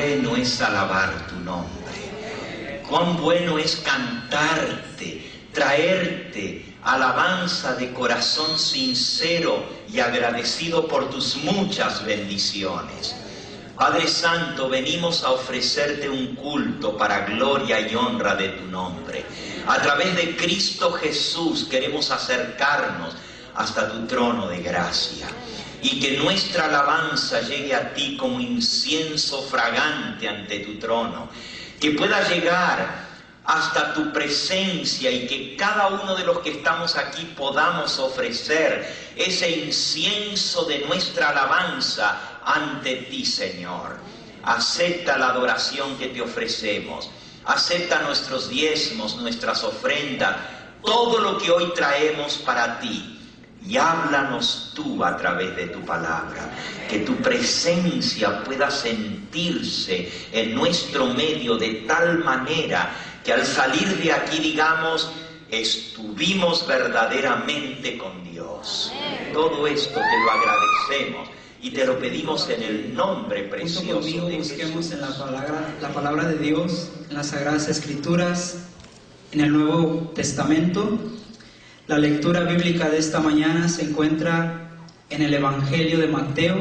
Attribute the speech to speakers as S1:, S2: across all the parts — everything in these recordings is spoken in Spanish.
S1: bueno es alabar tu nombre. Cuán bueno es cantarte, traerte alabanza de corazón sincero y agradecido por tus muchas bendiciones. Padre Santo, venimos a ofrecerte un culto para gloria y honra de tu nombre. A través de Cristo Jesús queremos acercarnos hasta tu trono de gracia. Y que nuestra alabanza llegue a ti como incienso fragante ante tu trono. Que pueda llegar hasta tu presencia y que cada uno de los que estamos aquí podamos ofrecer ese incienso de nuestra alabanza ante ti, Señor. Acepta la adoración que te ofrecemos. Acepta nuestros diezmos, nuestras ofrendas, todo lo que hoy traemos para ti. Y háblanos tú a través de tu palabra, que tu presencia pueda sentirse en nuestro medio de tal manera que al salir de aquí digamos, estuvimos verdaderamente con Dios. Todo esto te lo agradecemos y te lo pedimos en el nombre precioso de Jesús.
S2: Busquemos en la palabra de Dios, en las Sagradas Escrituras, en el Nuevo Testamento. La lectura bíblica de esta mañana se encuentra en el Evangelio de Mateo,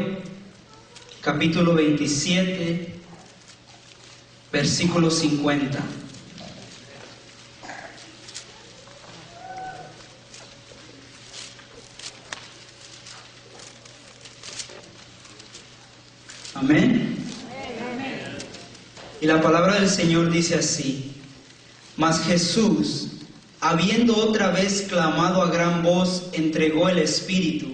S2: capítulo 27, versículo 50. Amén. Y la palabra del Señor dice así: Mas Jesús, habiendo otra vez clamado a gran voz, entregó el Espíritu.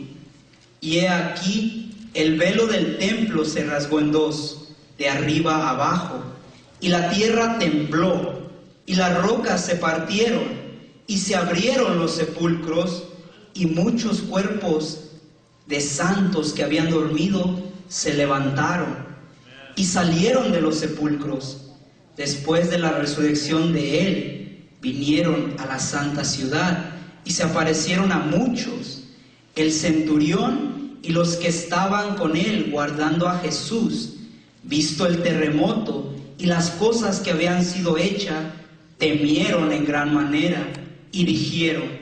S2: Y he aquí, el velo del templo se rasgó en dos, de arriba a abajo, y la tierra tembló, y las rocas se partieron, y se abrieron los sepulcros, y muchos cuerpos de santos que habían dormido se levantaron, y salieron de los sepulcros. Después de la resurrección de él, vinieron a la santa ciudad y se aparecieron a muchos. El centurión y los que estaban con él guardando a Jesús, visto el terremoto y las cosas que habían sido hechas, temieron en gran manera y dijeron: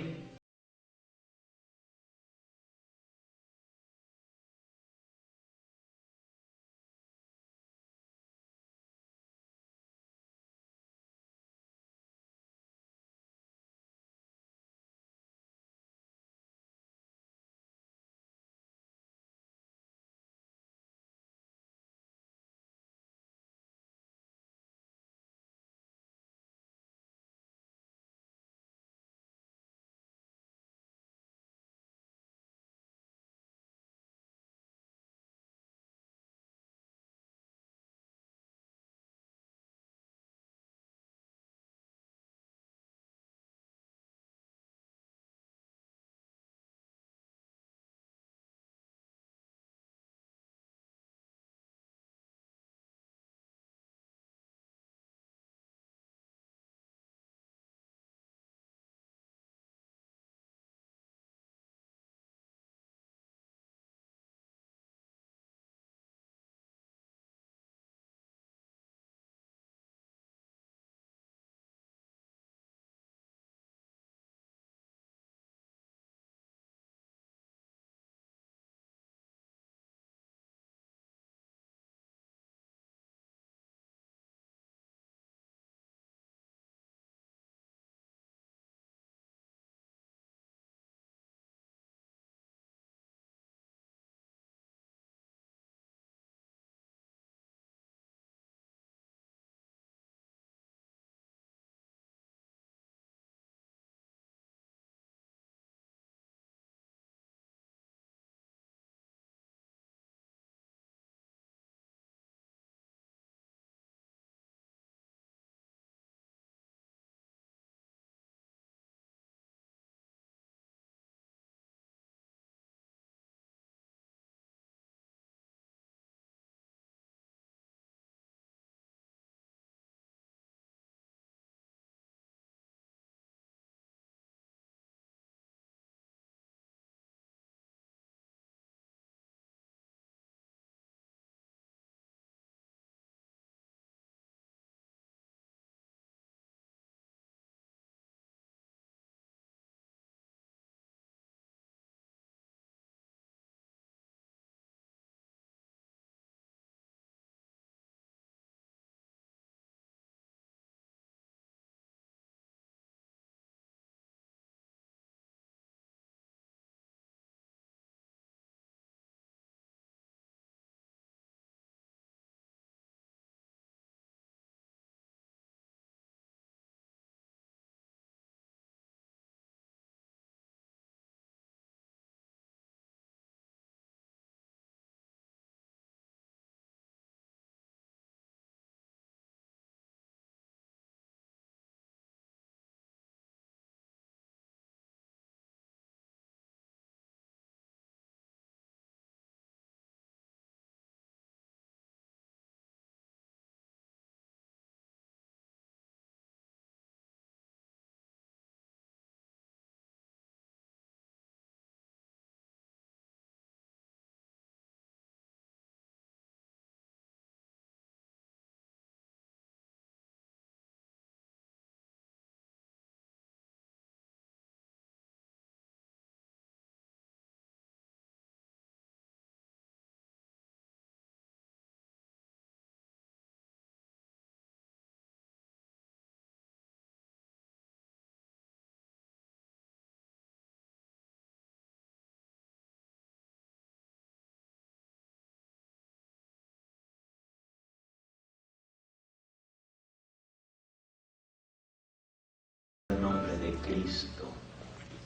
S1: Cristo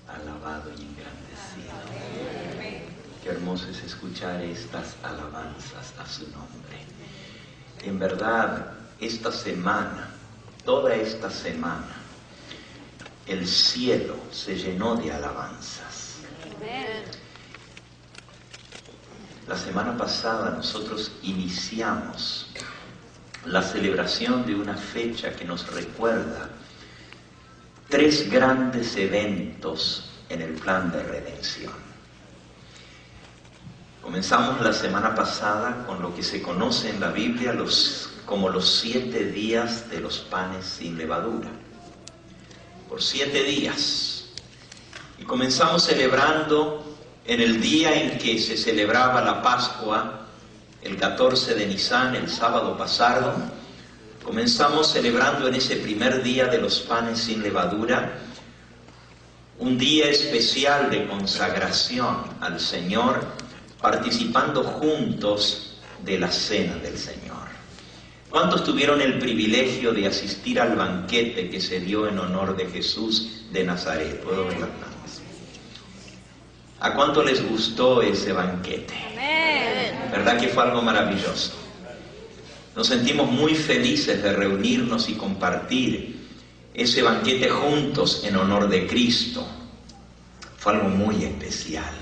S1: alabado y engrandecido. Qué hermoso es escuchar estas alabanzas a su nombre. En verdad, esta semana, toda esta semana, el cielo se llenó de alabanzas. La semana pasada nosotros iniciamos la celebración de una fecha que nos recuerda 3 grandes eventos en el plan de redención. Comenzamos la semana pasada con lo que se conoce en la Biblia como los 7 días de los panes sin levadura. Por 7 días. Y comenzamos celebrando en el día en que se celebraba la Pascua, el 14 de Nisan, el sábado pasado. Comenzamos celebrando en ese primer día de los panes sin levadura, un día especial de consagración al Señor, participando juntos de la cena del Señor. ¿Cuántos tuvieron el privilegio de asistir al banquete que se dio en honor de Jesús de Nazaret? ¿Puedo ver las manos? ¿A cuánto les gustó ese banquete? Amén. ¿Verdad que fue algo maravilloso? Nos sentimos muy felices de reunirnos y compartir ese banquete juntos en honor de Cristo. Fue algo muy especial.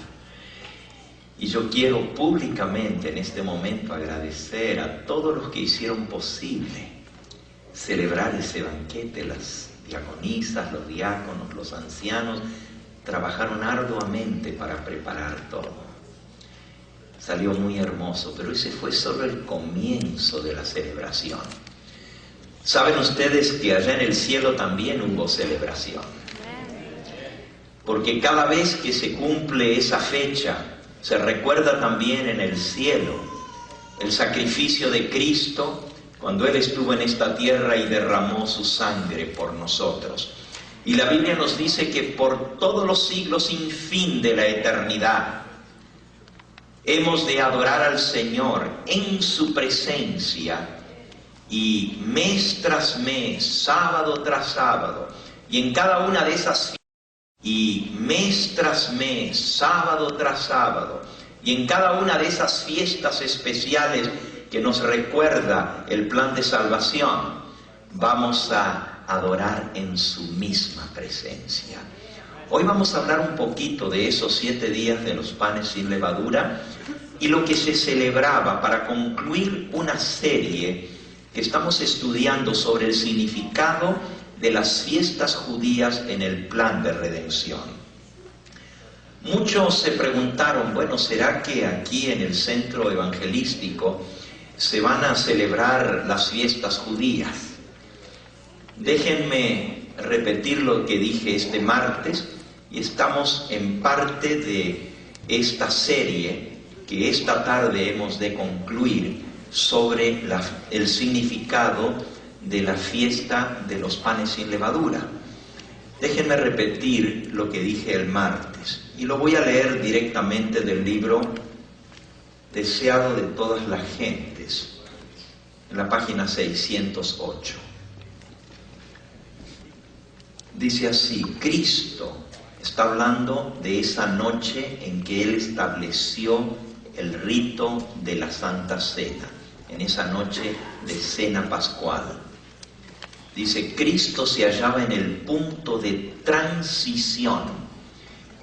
S1: Y yo quiero públicamente en este momento agradecer a todos los que hicieron posible celebrar ese banquete. Las diaconisas, los diáconos, los ancianos trabajaron arduamente para preparar todo. Salió muy hermoso, pero ese fue solo el comienzo de la celebración. ¿Saben ustedes que allá en el cielo también hubo celebración? Porque cada vez que se cumple esa fecha, se recuerda también en el cielo el sacrificio de Cristo cuando Él estuvo en esta tierra y derramó su sangre por nosotros. Y la Biblia nos dice que por todos los siglos sin fin de la eternidad hemos de adorar al Señor en su presencia y mes tras mes, sábado tras sábado, y en cada una de esas y mes tras mes, sábado tras sábado, y en cada una de esas fiestas especiales que nos recuerda el plan de salvación, vamos a adorar en su misma presencia. Hoy vamos a hablar un poquito de esos 7 días de los panes sin levadura y lo que se celebraba para concluir una serie que estamos estudiando sobre el significado de las fiestas judías en el plan de redención. Muchos se preguntaron, bueno, ¿será que aquí en el centro evangelístico se van a celebrar las fiestas judías? Déjenme repetir lo que dije este martes, y estamos en parte de esta serie que esta tarde hemos de concluir sobre el significado de la fiesta de los panes sin levadura. Déjenme repetir lo que dije el martes, y lo voy a leer directamente del libro Deseado de todas las gentes, en la página 608. Dice así: Cristo está hablando de esa noche en que Él estableció el rito de la Santa Cena, en esa noche de cena pascual. Dice, Cristo se hallaba en el punto de transición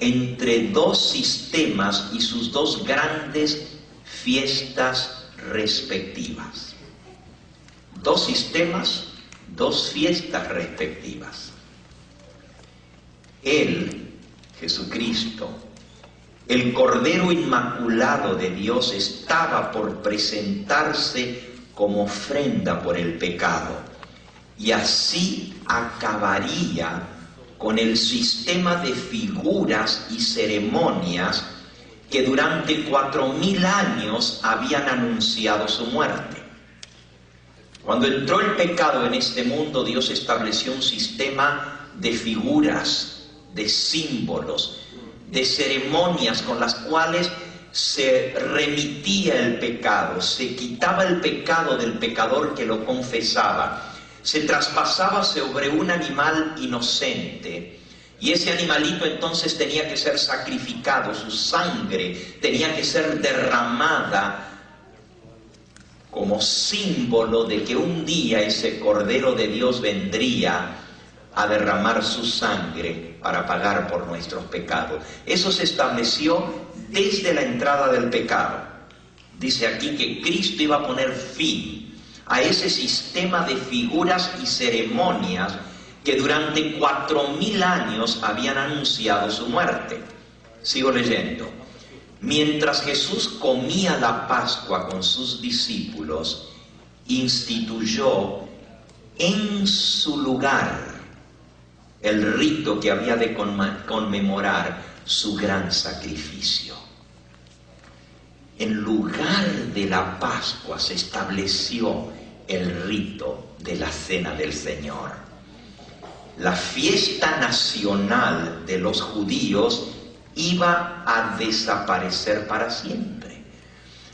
S1: entre 2 sistemas y sus 2 grandes fiestas respectivas. 2 sistemas, 2 fiestas respectivas. Él, Jesucristo, el Cordero Inmaculado de Dios, estaba por presentarse como ofrenda por el pecado, y así acabaría con el sistema de figuras y ceremonias que durante 4000 años habían anunciado su muerte. Cuando entró el pecado en este mundo, Dios estableció un sistema de figuras, de símbolos, de ceremonias con las cuales se remitía el pecado, se quitaba el pecado del pecador que lo confesaba, se traspasaba sobre un animal inocente Y ese animalito entonces tenía que ser sacrificado, su sangre tenía que ser derramada como símbolo de que un día ese Cordero de Dios vendría a derramar su sangre para pagar por nuestros pecados. Eso se estableció desde la entrada del pecado. Dice aquí que Cristo iba a poner fin a ese sistema de figuras y ceremonias que durante 4000 años habían anunciado su muerte. Sigo leyendo. Mientras Jesús comía la Pascua con sus discípulos, instituyó en su lugar el rito que había de conmemorar su gran sacrificio. En lugar de la Pascua se estableció el rito de la Cena del Señor. La fiesta nacional de los judíos iba a desaparecer para siempre.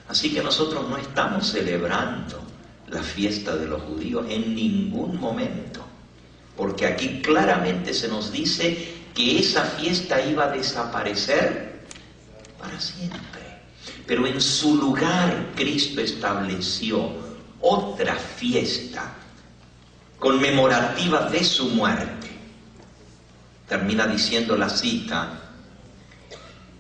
S1: Así que nosotros no estamos celebrando la fiesta de los judíos en ningún momento, porque aquí claramente se nos dice que esa fiesta iba a desaparecer para siempre. Pero en su lugar Cristo estableció otra fiesta conmemorativa de su muerte. Termina diciendo la cita: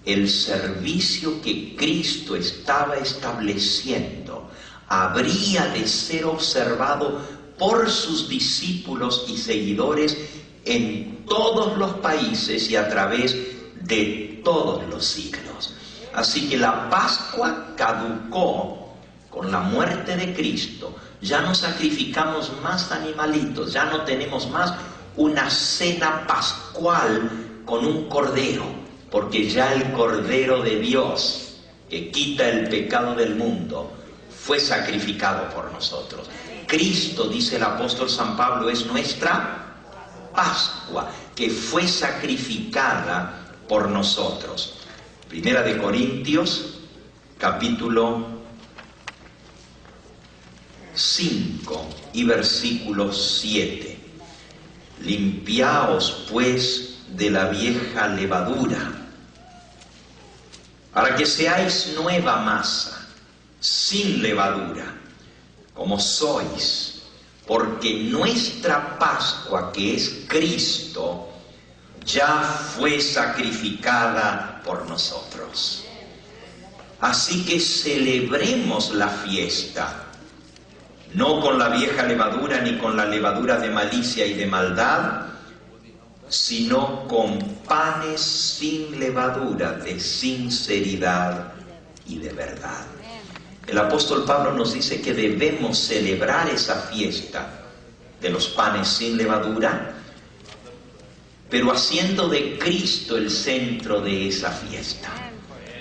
S1: el servicio que Cristo estaba estableciendo habría de ser observado por sus discípulos y seguidores en todos los países y a través de todos los siglos. Así que la Pascua caducó con la muerte de Cristo. Ya no sacrificamos más animalitos, ya no tenemos más una cena pascual con un cordero, porque ya el Cordero de Dios, que quita el pecado del mundo, fue sacrificado por nosotros. Cristo, dice el apóstol San Pablo, es nuestra Pascua, que fue sacrificada por nosotros. Primera de Corintios, capítulo 5 y versículo 7. Limpiaos pues de la vieja levadura, para que seáis nueva masa, sin levadura, como sois, porque nuestra Pascua, que es Cristo, ya fue sacrificada por nosotros. Así que celebremos la fiesta, no con la vieja levadura ni con la levadura de malicia y de maldad, sino con panes sin levadura, de sinceridad y de verdad. El apóstol Pablo nos dice que debemos celebrar esa fiesta de los panes sin levadura, pero haciendo de Cristo el centro de esa fiesta.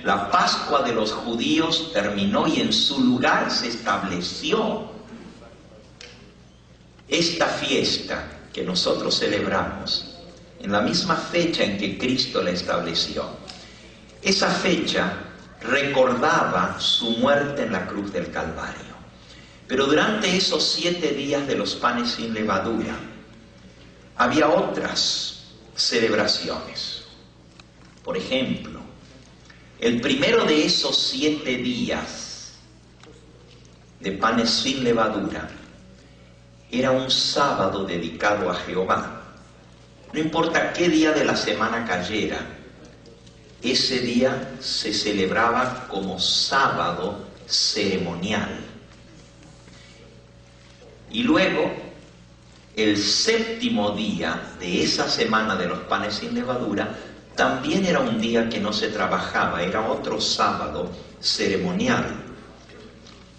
S1: La Pascua de los judíos terminó y en su lugar se estableció esta fiesta que nosotros celebramos en la misma fecha en que Cristo la estableció. Esa fecha recordaba su muerte en la cruz del Calvario. Pero durante esos 7 días de los panes sin levadura, había otras celebraciones. Por ejemplo, el primero de esos 7 días de panes sin levadura era un sábado dedicado a Jehová. No importa qué día de la semana cayera, ese día se celebraba como sábado ceremonial. Y luego, el 7º día de esa semana de los panes sin levadura, también era un día que no se trabajaba, era otro sábado ceremonial.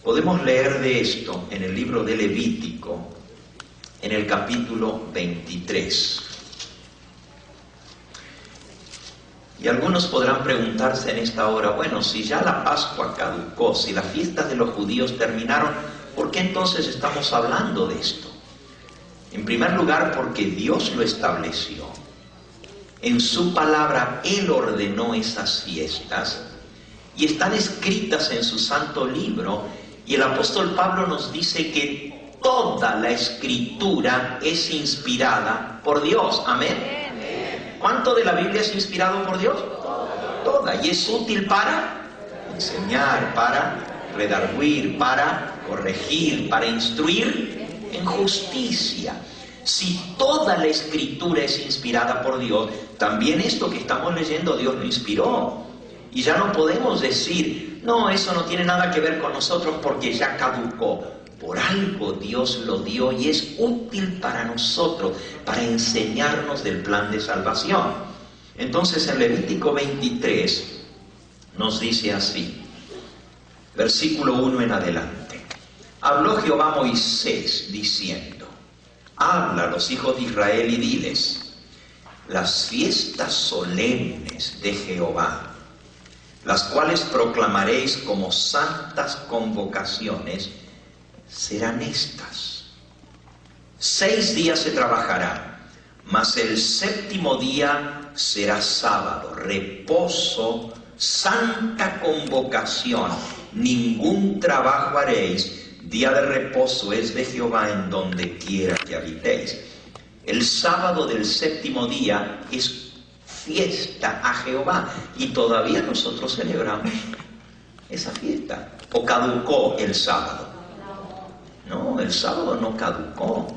S1: Podemos leer de esto en el libro de Levítico, en el capítulo 23. Y algunos podrán preguntarse en esta hora, bueno, si ya la Pascua caducó, si las fiestas de los judíos terminaron, ¿por qué entonces estamos hablando de esto? En primer lugar, porque Dios lo estableció. En su palabra, Él ordenó esas fiestas y están escritas en su santo libro. Y el apóstol Pablo nos dice que toda la Escritura es inspirada por Dios. Amén. ¿Cuánto de la Biblia es inspirado por Dios? Toda. Y es útil para enseñar, para redarguir, para corregir, para instruir en justicia. Si toda la Escritura es inspirada por Dios, también esto que estamos leyendo Dios lo inspiró. Y ya no podemos decir, no, eso no tiene nada que ver con nosotros porque ya caducó. Por algo Dios lo dio y es útil para nosotros, para enseñarnos del plan de salvación. Entonces en Levítico 23 nos dice así, versículo 1 en adelante. Habló Jehová a Moisés diciendo, habla a los hijos de Israel y diles, las fiestas solemnes de Jehová, las cuales proclamaréis como santas convocaciones, serán estas. 6 días se trabajará, mas el 7º día será sábado, reposo, santa convocación, ningún trabajo haréis, día de reposo es de Jehová en donde quiera que habitéis. El sábado del 7º día es fiesta a Jehová y todavía nosotros celebramos esa fiesta. ¿O caducó el sábado? No, el sábado no caducó.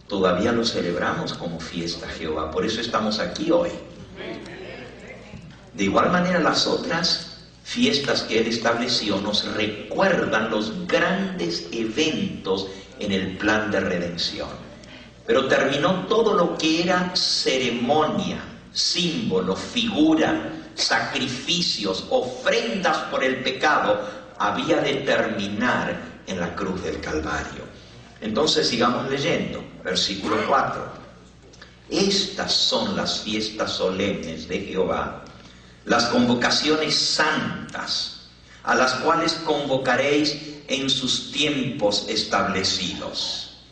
S1: Todavía lo celebramos como fiesta a Jehová, por eso estamos aquí hoy. De igual manera las otras fiestas que Él estableció nos recuerdan los grandes eventos en el plan de redención. Pero terminó todo lo que era ceremonia, símbolo, figura, sacrificios, ofrendas por el pecado, había de terminar en la cruz del Calvario. Entonces sigamos leyendo, versículo 4. Estas son las fiestas solemnes de Jehová, las convocaciones santas, a las cuales convocaréis en sus tiempos establecidos.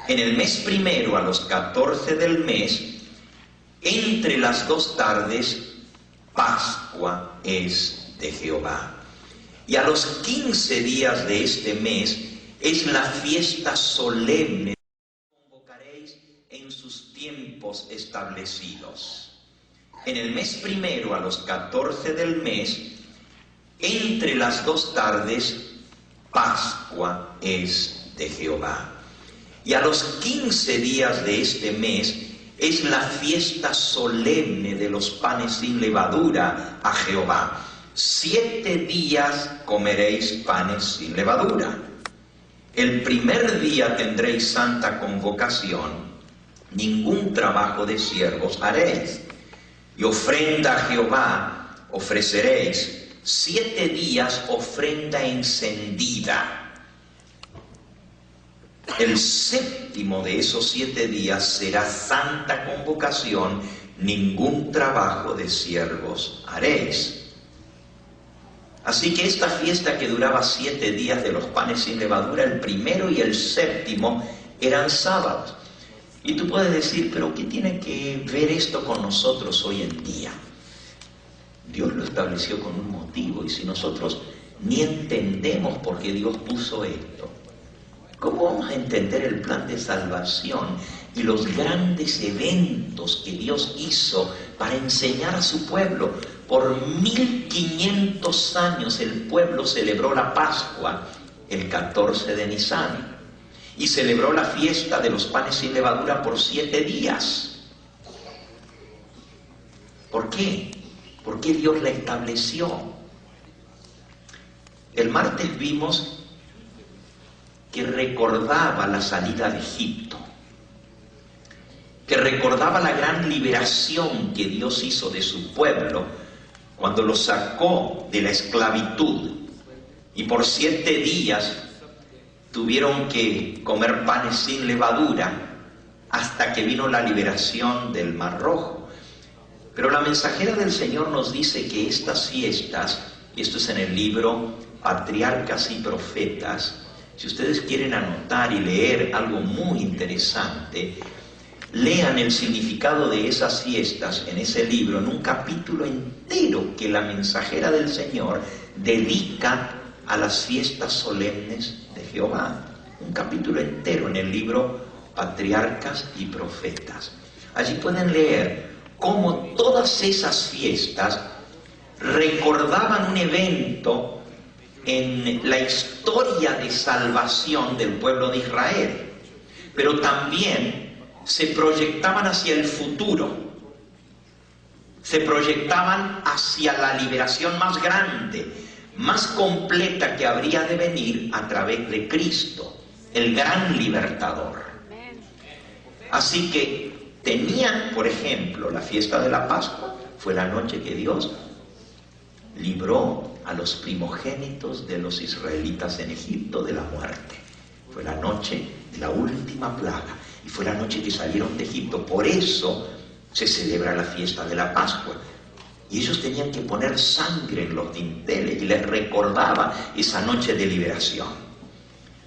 S1: En el mes primero, a los 14 del mes, entre las 2 tardes, Pascua es de Jehová. Y a los 15 días de este mes es la fiesta solemne que convocaréis en sus tiempos establecidos. En el mes primero, a los 14 del mes, entre las 2 tardes, Pascua es de Jehová. Y a los 15 días de este mes es la fiesta solemne de los panes sin levadura a Jehová. 7 días comeréis panes sin levadura. El primer día tendréis santa convocación, ningún trabajo de siervos haréis. Y ofrenda a Jehová ofreceréis, 7 días ofrenda encendida. El 7º de esos 7 días será santa convocación, ningún trabajo de siervos haréis. Así que esta fiesta que duraba 7 días de los panes sin levadura, el primero y el 7º eran sábados. Y tú puedes decir, pero ¿qué tiene que ver esto con nosotros hoy en día? Dios lo estableció con un motivo, y si nosotros ni entendemos por qué Dios puso esto, ¿cómo vamos a entender el plan de salvación y los grandes eventos que Dios hizo para enseñar a su pueblo? Por 1500 años el pueblo celebró la Pascua el 14 de Nisán y celebró la fiesta de los panes sin levadura por 7 días. ¿Por qué? ¿Por qué Dios la estableció? El martes vimos que recordaba la salida de Egipto, que recordaba la gran liberación que Dios hizo de su pueblo cuando lo sacó de la esclavitud, y por 7 días tuvieron que comer panes sin levadura hasta que vino la liberación del Mar Rojo. Pero la mensajera del Señor nos dice que estas fiestas, y esto es en el libro Patriarcas y Profetas, si ustedes quieren anotar y leer algo muy interesante, lean el significado de esas fiestas en ese libro, en un capítulo entero que la mensajera del Señor dedica a las fiestas solemnes de Jehová. Un capítulo entero en el libro patriarcas y profetas. Allí pueden leer cómo todas esas fiestas recordaban un evento en la historia de salvación del pueblo de Israel, pero también se proyectaban hacia el futuro, se proyectaban hacia la liberación más grande, más completa que habría de venir a través de Cristo, el gran libertador. Así que tenían, por ejemplo, la fiesta de la Pascua, fue la noche que Dios libró a los primogénitos de los israelitas en Egipto de la muerte. Fue la noche de la última plaga y fue la noche que salieron de Egipto. Por eso se celebra la fiesta de la Pascua. Y ellos tenían que poner sangre en los dinteles y les recordaba esa noche de liberación.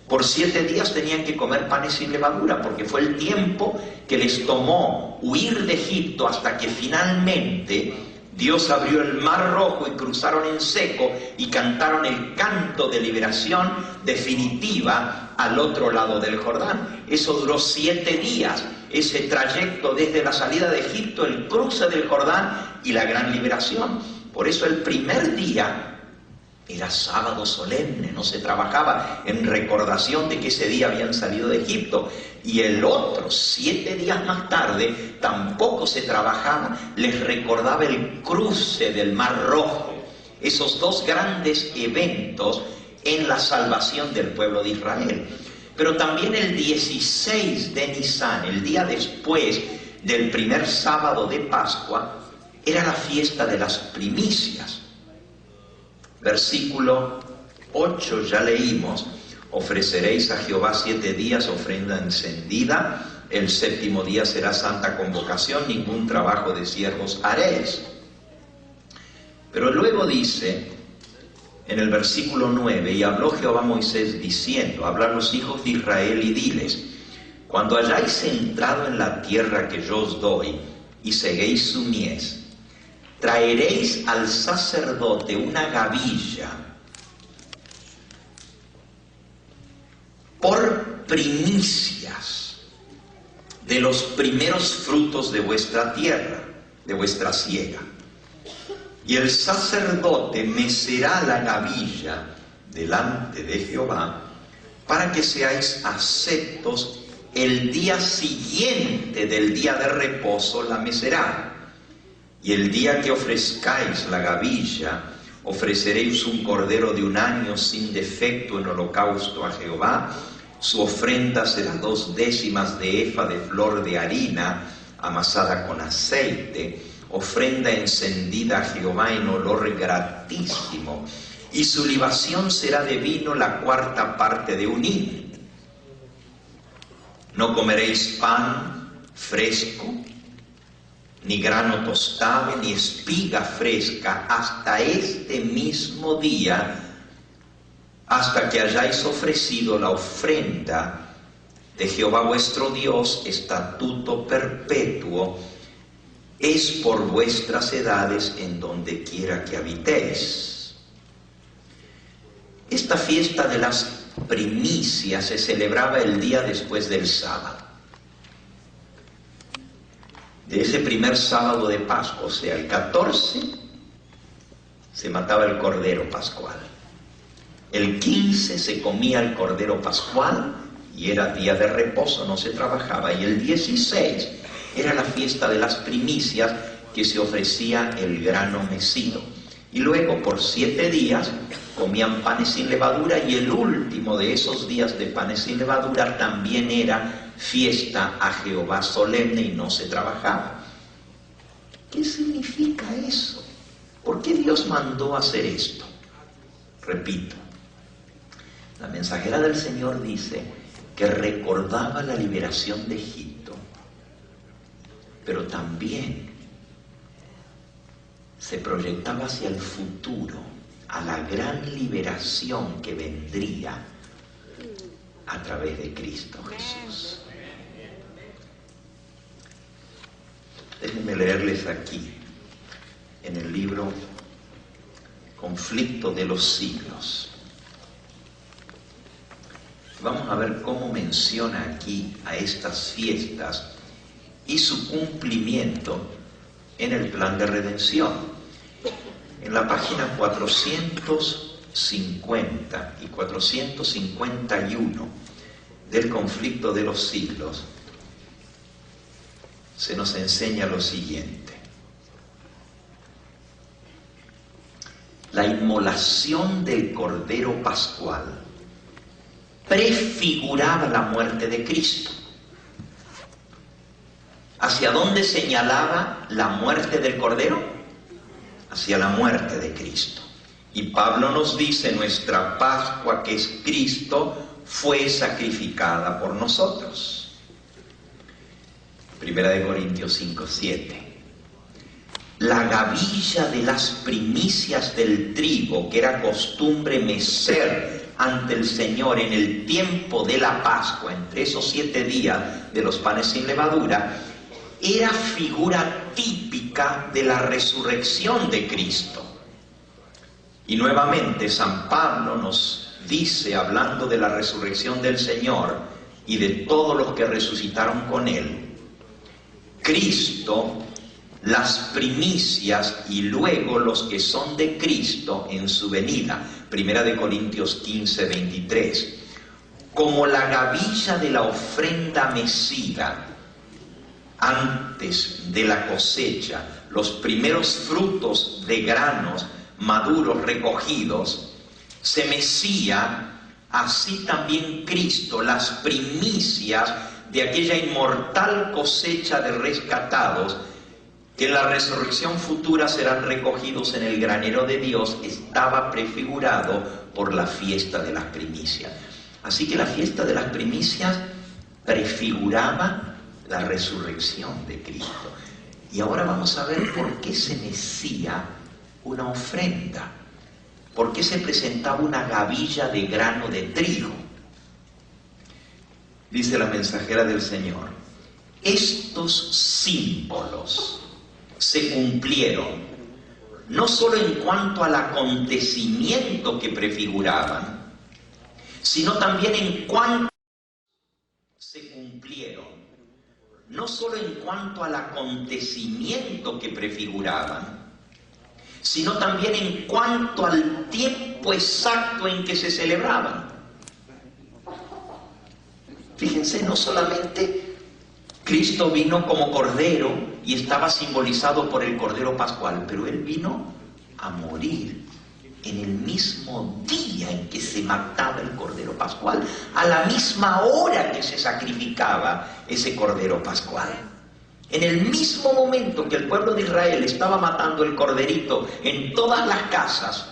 S1: Por 7 días tenían que comer panes sin levadura, porque fue el tiempo que les tomó huir de Egipto hasta que finalmente Dios abrió el mar rojo y cruzaron en seco y cantaron el canto de liberación definitiva al otro lado del Jordán. Eso duró 7 días, ese trayecto desde la salida de Egipto, el cruce del Jordán y la gran liberación. Por eso el primer día era sábado solemne, no se trabajaba, en recordación de que ese día habían salido de Egipto. Y el otro, 7 días más tarde, tampoco se trabajaba, les recordaba el cruce del Mar Rojo. Esos 2 grandes eventos en la salvación del pueblo de Israel. Pero también el 16 de Nisan, el día después del primer sábado de Pascua, era la fiesta de las primicias. Versículo 8 ya leímos: ofreceréis a Jehová 7 días ofrenda encendida, el 7º día será santa convocación, ningún trabajo de siervos haréis. Pero luego dice en el versículo 9: y habló Jehová a Moisés diciendo, habla a los hijos de Israel y diles, cuando hayáis entrado en la tierra que yo os doy y seguéis su mies, traeréis al sacerdote una gavilla por primicias de los primeros frutos de vuestra tierra, de vuestra siega. Y el sacerdote mecerá la gavilla delante de Jehová para que seáis aceptos el día siguiente del día de reposo la mecerá. Y el día que ofrezcáis la gavilla, ofreceréis un cordero de 1 año sin defecto en holocausto a Jehová. Su ofrenda será 2 décimas de efa de flor de harina amasada con aceite, ofrenda encendida a Jehová en olor gratísimo. Y su libación será de vino la 4ª parte de un hin. No comeréis pan fresco, ni grano tostado, ni espiga fresca, hasta este mismo día, hasta que hayáis ofrecido la ofrenda de Jehová vuestro Dios, estatuto perpetuo, es por vuestras edades en donde quiera que habitéis. Esta fiesta de las primicias se celebraba el día después del sábado. De ese primer sábado de Pascua, o sea, el 14, se mataba el cordero pascual. El 15 se comía el cordero pascual y era día de reposo, no se trabajaba. Y el 16 era la fiesta de las primicias, que se ofrecía el grano mecido. Y luego por 7 días comían panes sin levadura, y el último de esos días de panes sin levadura también era fiesta a Jehová solemne y no se trabajaba. ¿Qué significa eso? ¿Por qué Dios mandó hacer esto? Repito, la mensajera del Señor dice que recordaba la liberación de Egipto, pero también se proyectaba hacia el futuro, a la gran liberación que vendría a través de Cristo Jesús. Déjenme leerles aquí, en el libro Conflicto de los Siglos, Vamos a ver cómo menciona aquí a estas fiestas y su cumplimiento en el plan de redención. En la página 450 y 451 del Conflicto de los Siglos se nos enseña lo siguiente. La inmolación del Cordero Pascual prefiguraba la muerte de Cristo. ¿Hacia dónde señalaba la muerte del Cordero? Hacia la muerte de Cristo. Y Pablo nos dice, nuestra Pascua, que es Cristo, fue sacrificada por nosotros. Primera de Corintios 5:7. La gavilla de las primicias del trigo, que era costumbre mecer ante el Señor en el tiempo de la Pascua, entre esos 7 días de los panes sin levadura, era figura típica de la resurrección de Cristo. Y nuevamente San Pablo nos dice, hablando de la resurrección del Señor y de todos los que resucitaron con Él, Cristo, las primicias y luego los que son de Cristo en su venida. Primera de Corintios 15:23. Como la gavilla de la ofrenda mecida antes de la cosecha, los primeros frutos de granos maduros recogidos, se mecía, así también Cristo, las primicias de aquella inmortal cosecha de rescatados, que en la resurrección futura serán recogidos en el granero de Dios, estaba prefigurado por la fiesta de las primicias. Así que la fiesta de las primicias prefiguraba la resurrección de Cristo. Y ahora vamos a ver por qué se mecía una ofrenda, por qué se presentaba una gavilla de grano de trigo. Dice la mensajera del Señor, estos símbolos se cumplieron no solo en cuanto al acontecimiento que prefiguraban, sino también en cuanto se cumplieron, no solo en cuanto al acontecimiento que prefiguraban, sino también en cuanto al tiempo exacto en que se celebraban. Fíjense, no solamente Cristo vino como Cordero y estaba simbolizado por el Cordero Pascual, pero Él vino a morir en el mismo día en que se mataba el Cordero Pascual, a la misma hora que se sacrificaba ese Cordero Pascual. En el mismo momento que el pueblo de Israel estaba matando el corderito en todas las casas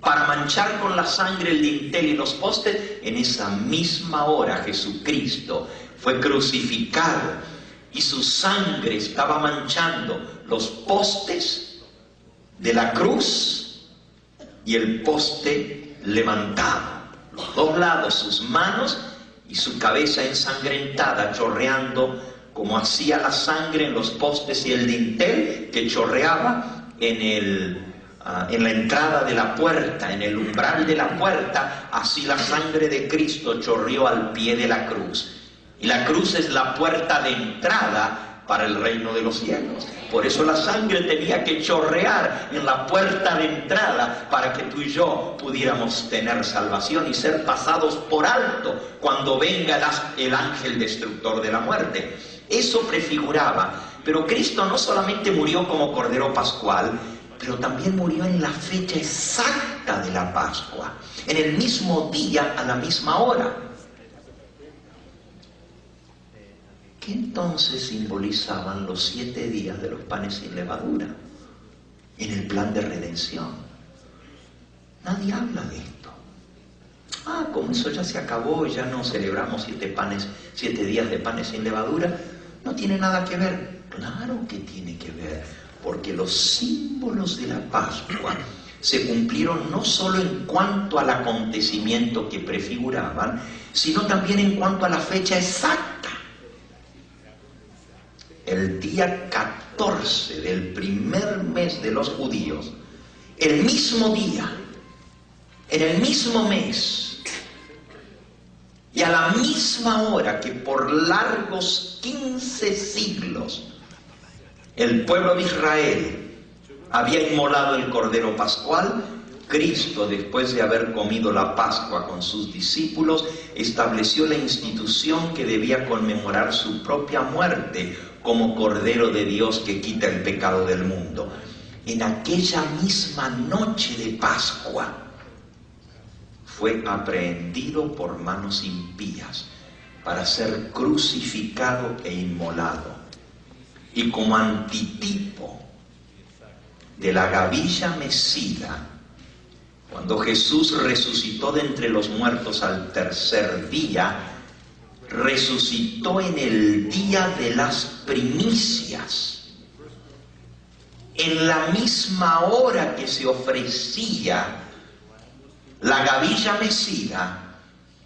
S1: para manchar con la sangre el dintel y los postes, en esa misma hora Jesucristo fue crucificado y su sangre estaba manchando los postes de la cruz y el poste levantado, los dos lados, sus manos y su cabeza ensangrentada, chorreando como hacía la sangre en los postes y el dintel que chorreaba en la entrada de la puerta, en el umbral de la puerta. Así la sangre de Cristo chorreó al pie de la cruz. Y la cruz es la puerta de entrada para el reino de los cielos. Por eso la sangre tenía que chorrear en la puerta de entrada para que tú y yo pudiéramos tener salvación y ser pasados por alto cuando venga el ángel destructor de la muerte. Eso prefiguraba. Pero Cristo no solamente murió como Cordero Pascual, pero también murió en la fecha exacta de la Pascua, en el mismo día, a la misma hora. ¿Qué entonces simbolizaban los 7 días de los panes sin levadura en el plan de redención? Nadie habla de esto. Como eso ya se acabó y ya no celebramos 7 días de panes sin levadura, no tiene nada que ver. Claro que tiene que ver, porque los símbolos de la Pascua se cumplieron no solo en cuanto al acontecimiento que prefiguraban, sino también en cuanto a la fecha exacta. El día 14 del primer mes de los judíos, el mismo día, en el mismo mes, Y a la misma hora que por largos 15 siglos el pueblo de Israel había inmolado el Cordero Pascual, Cristo, después de haber comido la Pascua con sus discípulos, estableció la institución que debía conmemorar su propia muerte como Cordero de Dios que quita el pecado del mundo. En aquella misma noche de Pascua fue aprehendido por manos impías para ser crucificado e inmolado. Y como antitipo de la gavilla mecida, cuando Jesús resucitó de entre los muertos al tercer día, resucitó en el día de las primicias. En la misma hora que se ofrecía la gavilla mecida,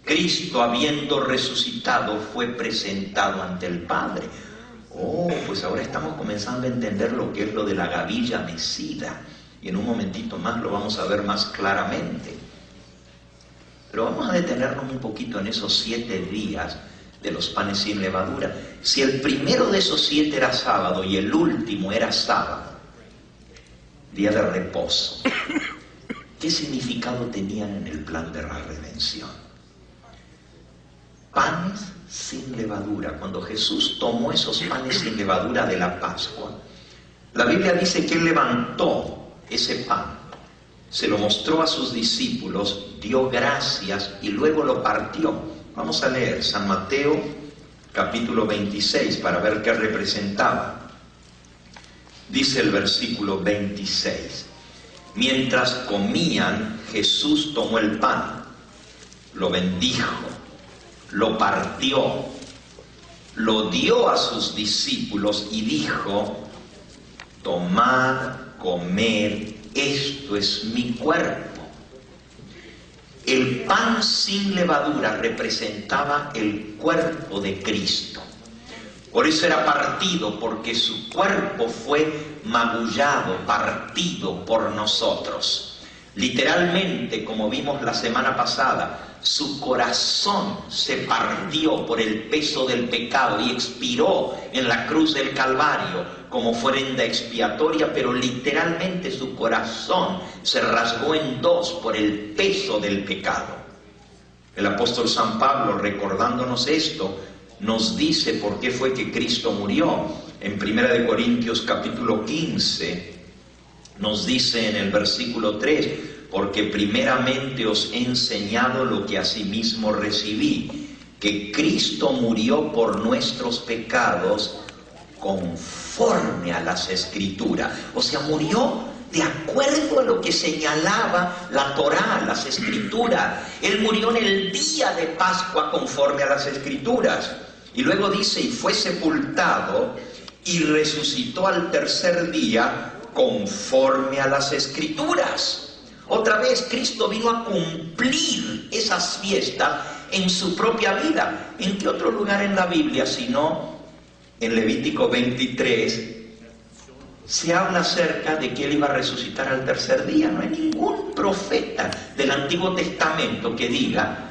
S1: Cristo, habiendo resucitado, fue presentado ante el Padre. Oh, pues ahora estamos comenzando a entender lo que es lo de la gavilla mecida. Y en un momentito más lo vamos a ver más claramente. Pero vamos a detenernos un poquito en esos 7 días de los panes sin levadura. Si el primero de esos 7 era sábado y el último era sábado, día de reposo, ¿qué significado tenían en el plan de la redención? Panes sin levadura. Cuando Jesús tomó esos panes sin levadura de la Pascua, la Biblia dice que Él levantó ese pan, se lo mostró a sus discípulos, dio gracias y luego lo partió. Vamos a leer San Mateo capítulo 26 para ver qué representaba. Dice el versículo 26: mientras comían, Jesús tomó el pan, lo bendijo, lo partió, lo dio a sus discípulos y dijo: tomad, comed, esto es mi cuerpo. El pan sin levadura representaba el cuerpo de Cristo. Por eso era partido, porque su cuerpo fue magullado, partido por nosotros. Literalmente, como vimos la semana pasada, su corazón se partió por el peso del pecado y expiró en la cruz del Calvario como ofrenda expiatoria, pero literalmente su corazón se rasgó en 2 por el peso del pecado. El apóstol San Pablo, recordándonos esto, nos dice por qué fue que Cristo murió. En 1 Corintios capítulo 15 nos dice en el versículo 3: porque primeramente os he enseñado lo que asimismo recibí, que Cristo murió por nuestros pecados conforme a las Escrituras. O sea, murió de acuerdo a lo que señalaba la Torá, las Escrituras. Él murió en el día de Pascua conforme a las Escrituras. Y luego dice: y fue sepultado y resucitó al tercer día conforme a las Escrituras. Otra vez Cristo vino a cumplir esas fiestas en su propia vida. ¿En qué otro lugar en la Biblia, sino en Levítico 23, se habla acerca de que Él iba a resucitar al tercer día? No hay ningún profeta del Antiguo Testamento que diga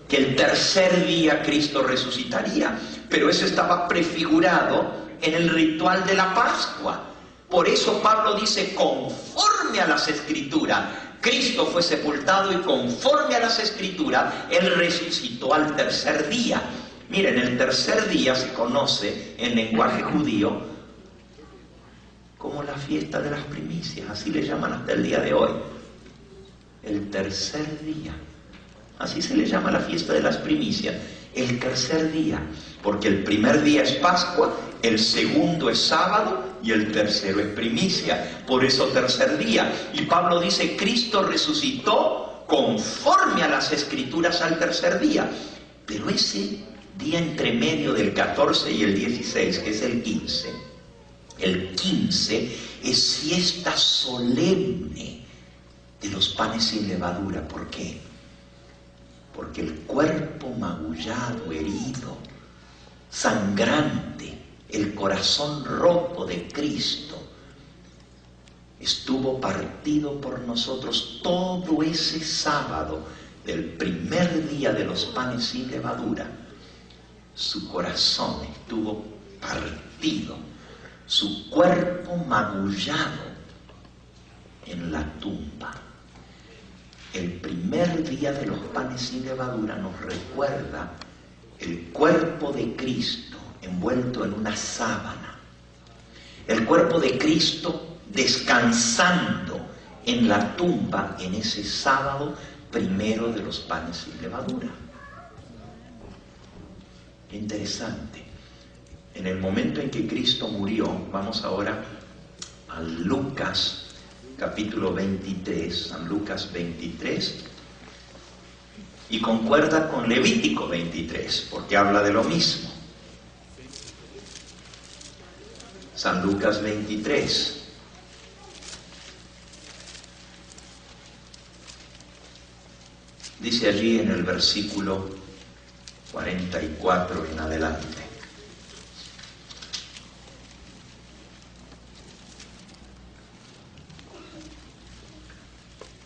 S1: que el tercer día Cristo resucitaría. Pero eso estaba prefigurado en el ritual de la Pascua. Por eso Pablo dice: conforme a las Escrituras. Cristo fue sepultado y conforme a las Escrituras, Él resucitó al tercer día. Miren, el tercer día se conoce en lenguaje judío como la fiesta de las primicias. Así le llaman hasta el día de hoy. El tercer día. Así se le llama la fiesta de las primicias. El tercer día. Porque el primer día es Pascua, el segundo es sábado y el tercero es primicia. Por eso tercer día. Y Pablo dice: Cristo resucitó conforme a las Escrituras al tercer día. Pero ese día entre medio del 14 y el 16, que es el 15, el 15 es fiesta solemne de los panes sin levadura. ¿Por qué? Porque el cuerpo magullado, herido, sangrante, el corazón roto de Cristo, estuvo partido por nosotros todo ese sábado del primer día de los panes sin levadura, su corazón estuvo partido, su cuerpo magullado en la tumba. El primer día de los panes sin levadura nos recuerda el cuerpo de Cristo envuelto en una sábana, el cuerpo de Cristo descansando en la tumba en ese sábado primero de los panes sin levadura. Interesante. En el momento en que Cristo murió, vamos ahora a Lucas capítulo 23, San Lucas 23, y concuerda con Levítico 23, porque habla de lo mismo. San Lucas 23. Dice allí en el versículo 44 en adelante: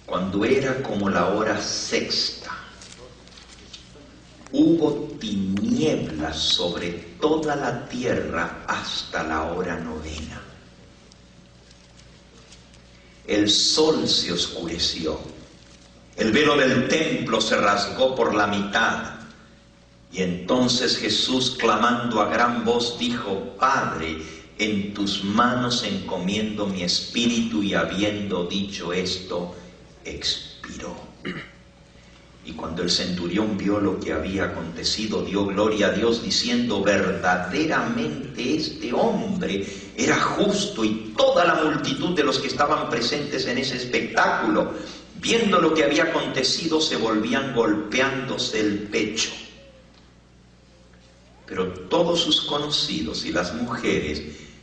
S1: cuando era como la hora sexta, hubo tinieblas sobre toda la tierra hasta la hora novena. El sol se oscureció, el velo del templo se rasgó por la mitad, y entonces Jesús, clamando a gran voz, dijo: Padre, en tus manos encomiendo mi espíritu. Y habiendo dicho esto, expiró. Y cuando el centurión vio lo que había acontecido, dio gloria a Dios, diciendo: verdaderamente este hombre era justo. Y toda la multitud de los que estaban presentes en ese espectáculo, viendo lo que había acontecido, se volvían golpeándose el pecho. Pero todos sus conocidos y las mujeres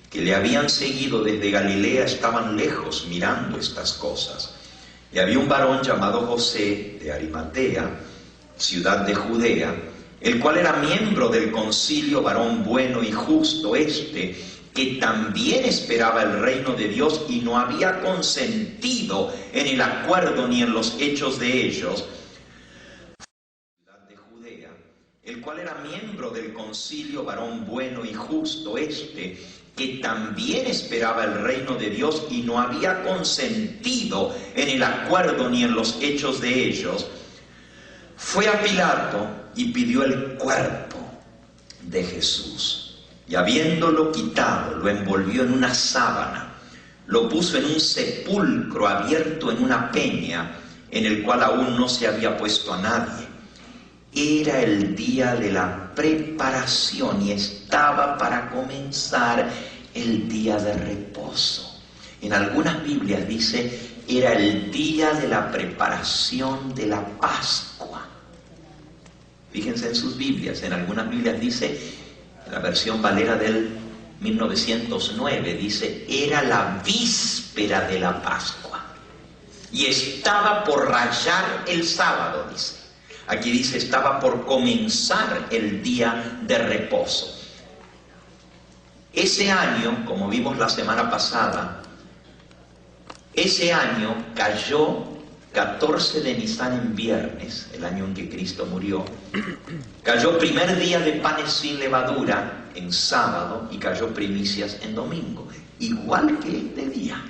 S1: que le habían seguido desde Galilea estaban lejos mirando estas cosas. Y había un varón llamado José de Arimatea, ciudad de Judea, el cual era miembro del concilio, varón bueno y justo, que también esperaba el reino de Dios y no había consentido en el acuerdo ni en los hechos de ellos. Ciudad de Judea, el cual era miembro del concilio, varón bueno y justo, que también esperaba el reino de Dios y no había consentido en el acuerdo ni en los hechos de ellos, fue a Pilato y pidió el cuerpo de Jesús. Y habiéndolo quitado, lo envolvió en una sábana, lo puso en un sepulcro abierto en una peña, en el cual aún no se había puesto a nadie. Era el día de la preparación y estaba para comenzar el día de reposo. En algunas Biblias dice: era el día de la preparación de la Pascua. Fíjense en sus Biblias, en algunas Biblias dice, en la versión Valera del 1909, dice: era la víspera de la Pascua y estaba por rayar el sábado, dice. Aquí dice: estaba por comenzar el día de reposo. Ese año, como vimos la semana pasada, ese año cayó 14 de Nisan en viernes, el año en que Cristo murió. Cayó primer día de panes sin levadura en sábado y cayó primicias en domingo, igual que este día.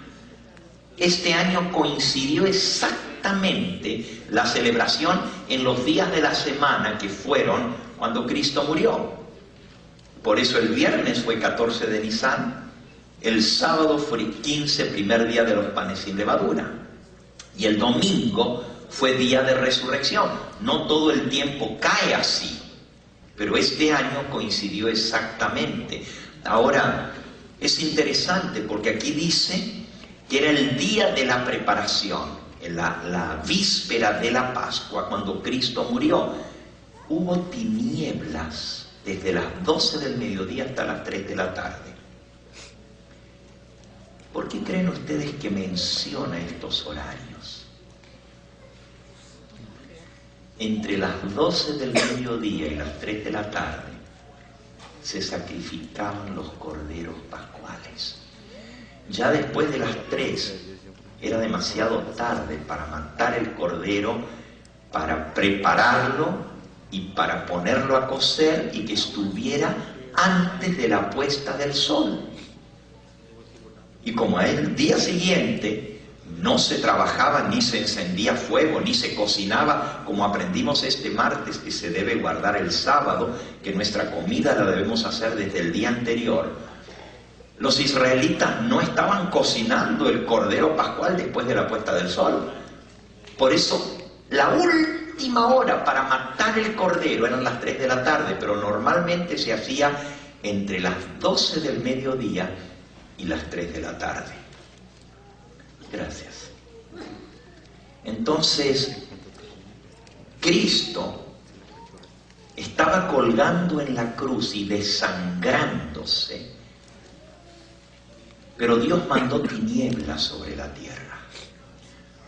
S1: Este año coincidió exactamente la celebración en los días de la semana que fueron cuando Cristo murió. Por eso el viernes fue 14 de Nisan, el sábado fue 15, primer día de los panes sin levadura, y el domingo fue día de resurrección. No todo el tiempo cae así, pero este año coincidió exactamente. Ahora, es interesante porque aquí dice que era el día de la preparación, la víspera de la Pascua, cuando Cristo murió. Hubo tinieblas desde las 12 del mediodía hasta las 3 de la tarde. ¿Por qué creen ustedes que menciona estos horarios? Entre las 12 del mediodía y las 3 de la tarde se sacrificaban los corderos pascuales. Ya después de las 3 era demasiado tarde para matar el cordero para prepararlo y para ponerlo a cocer y que estuviera antes de la puesta del sol. Y como el día siguiente no se trabajaba, ni se encendía fuego, ni se cocinaba, como aprendimos este martes, que se debe guardar el sábado, que nuestra comida la debemos hacer desde el día anterior, los israelitas no estaban cocinando el cordero pascual después de la puesta del sol. Por eso, la última hora para matar el cordero eran las 3 de la tarde, pero normalmente se hacía entre las 12 del mediodía y las 3 de la tarde. Gracias. Entonces, Cristo estaba colgando en la cruz y desangrándose, pero Dios mandó tinieblas sobre la tierra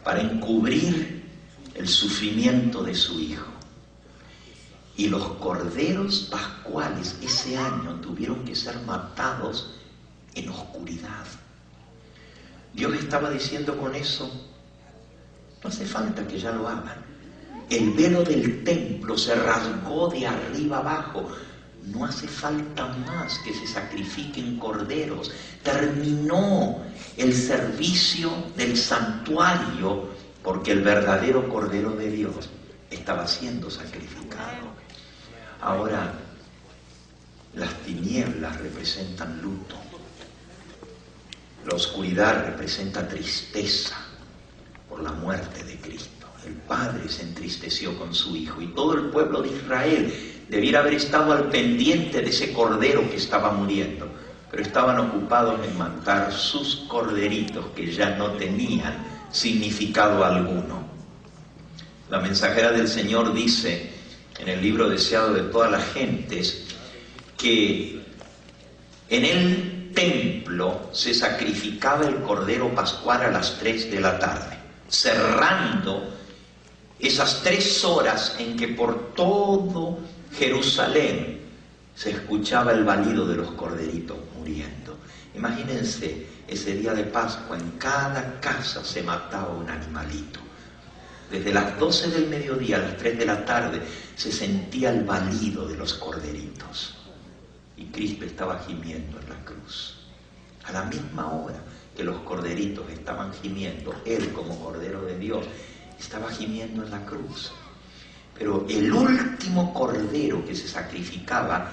S1: para encubrir el sufrimiento de su Hijo. Y los corderos pascuales ese año tuvieron que ser matados en oscuridad. Dios estaba diciendo con eso, no hace falta que ya lo hagan. El velo del templo se rasgó de arriba abajo. No hace falta más que se sacrifiquen corderos. Terminó el servicio del santuario porque el verdadero Cordero de Dios estaba siendo sacrificado. Ahora, las tinieblas representan luto. La oscuridad representa tristeza por la muerte de Cristo. El Padre se entristeció con su Hijo y todo el pueblo de Israel debiera haber estado al pendiente de ese cordero que estaba muriendo, pero estaban ocupados en matar sus corderitos que ya no tenían significado alguno. La mensajera del Señor dice en el libro Deseado de todas las gentes que en el templo se sacrificaba el cordero pascual a las 3 de la tarde, cerrando esas 3 horas en que por todo Jerusalén se escuchaba el balido de los corderitos muriendo. Imagínense, ese día de Pascua en cada casa se mataba un animalito. Desde las 12 del mediodía a las 3 de la tarde se sentía el balido de los corderitos. Y Cristo estaba gimiendo en la cruz. A la misma hora que los corderitos estaban gimiendo, Él como Cordero de Dios estaba gimiendo en la cruz. Pero el último cordero que se sacrificaba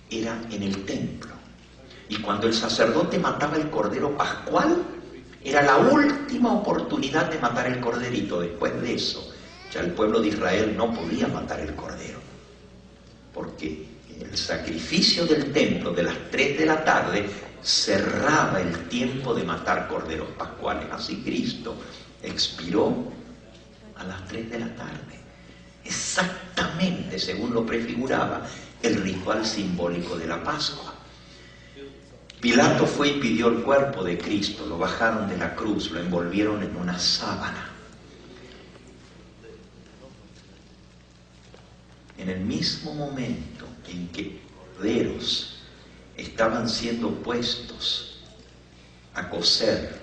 S1: era en el templo. Y cuando el sacerdote mataba el cordero pascual, era la última oportunidad de matar el corderito. Después de eso, ya el pueblo de Israel no podía matar el cordero. Porque el sacrificio del templo de las 3 de la tarde cerraba el tiempo de matar corderos pascuales. Así Cristo expiró a las 3 de la tarde, exactamente según lo prefiguraba el ritual simbólico de la Pascua. Pilato fue y pidió el cuerpo de Cristo, lo bajaron de la cruz, lo envolvieron en una sábana. En el mismo momento en que corderos estaban siendo puestos a cocer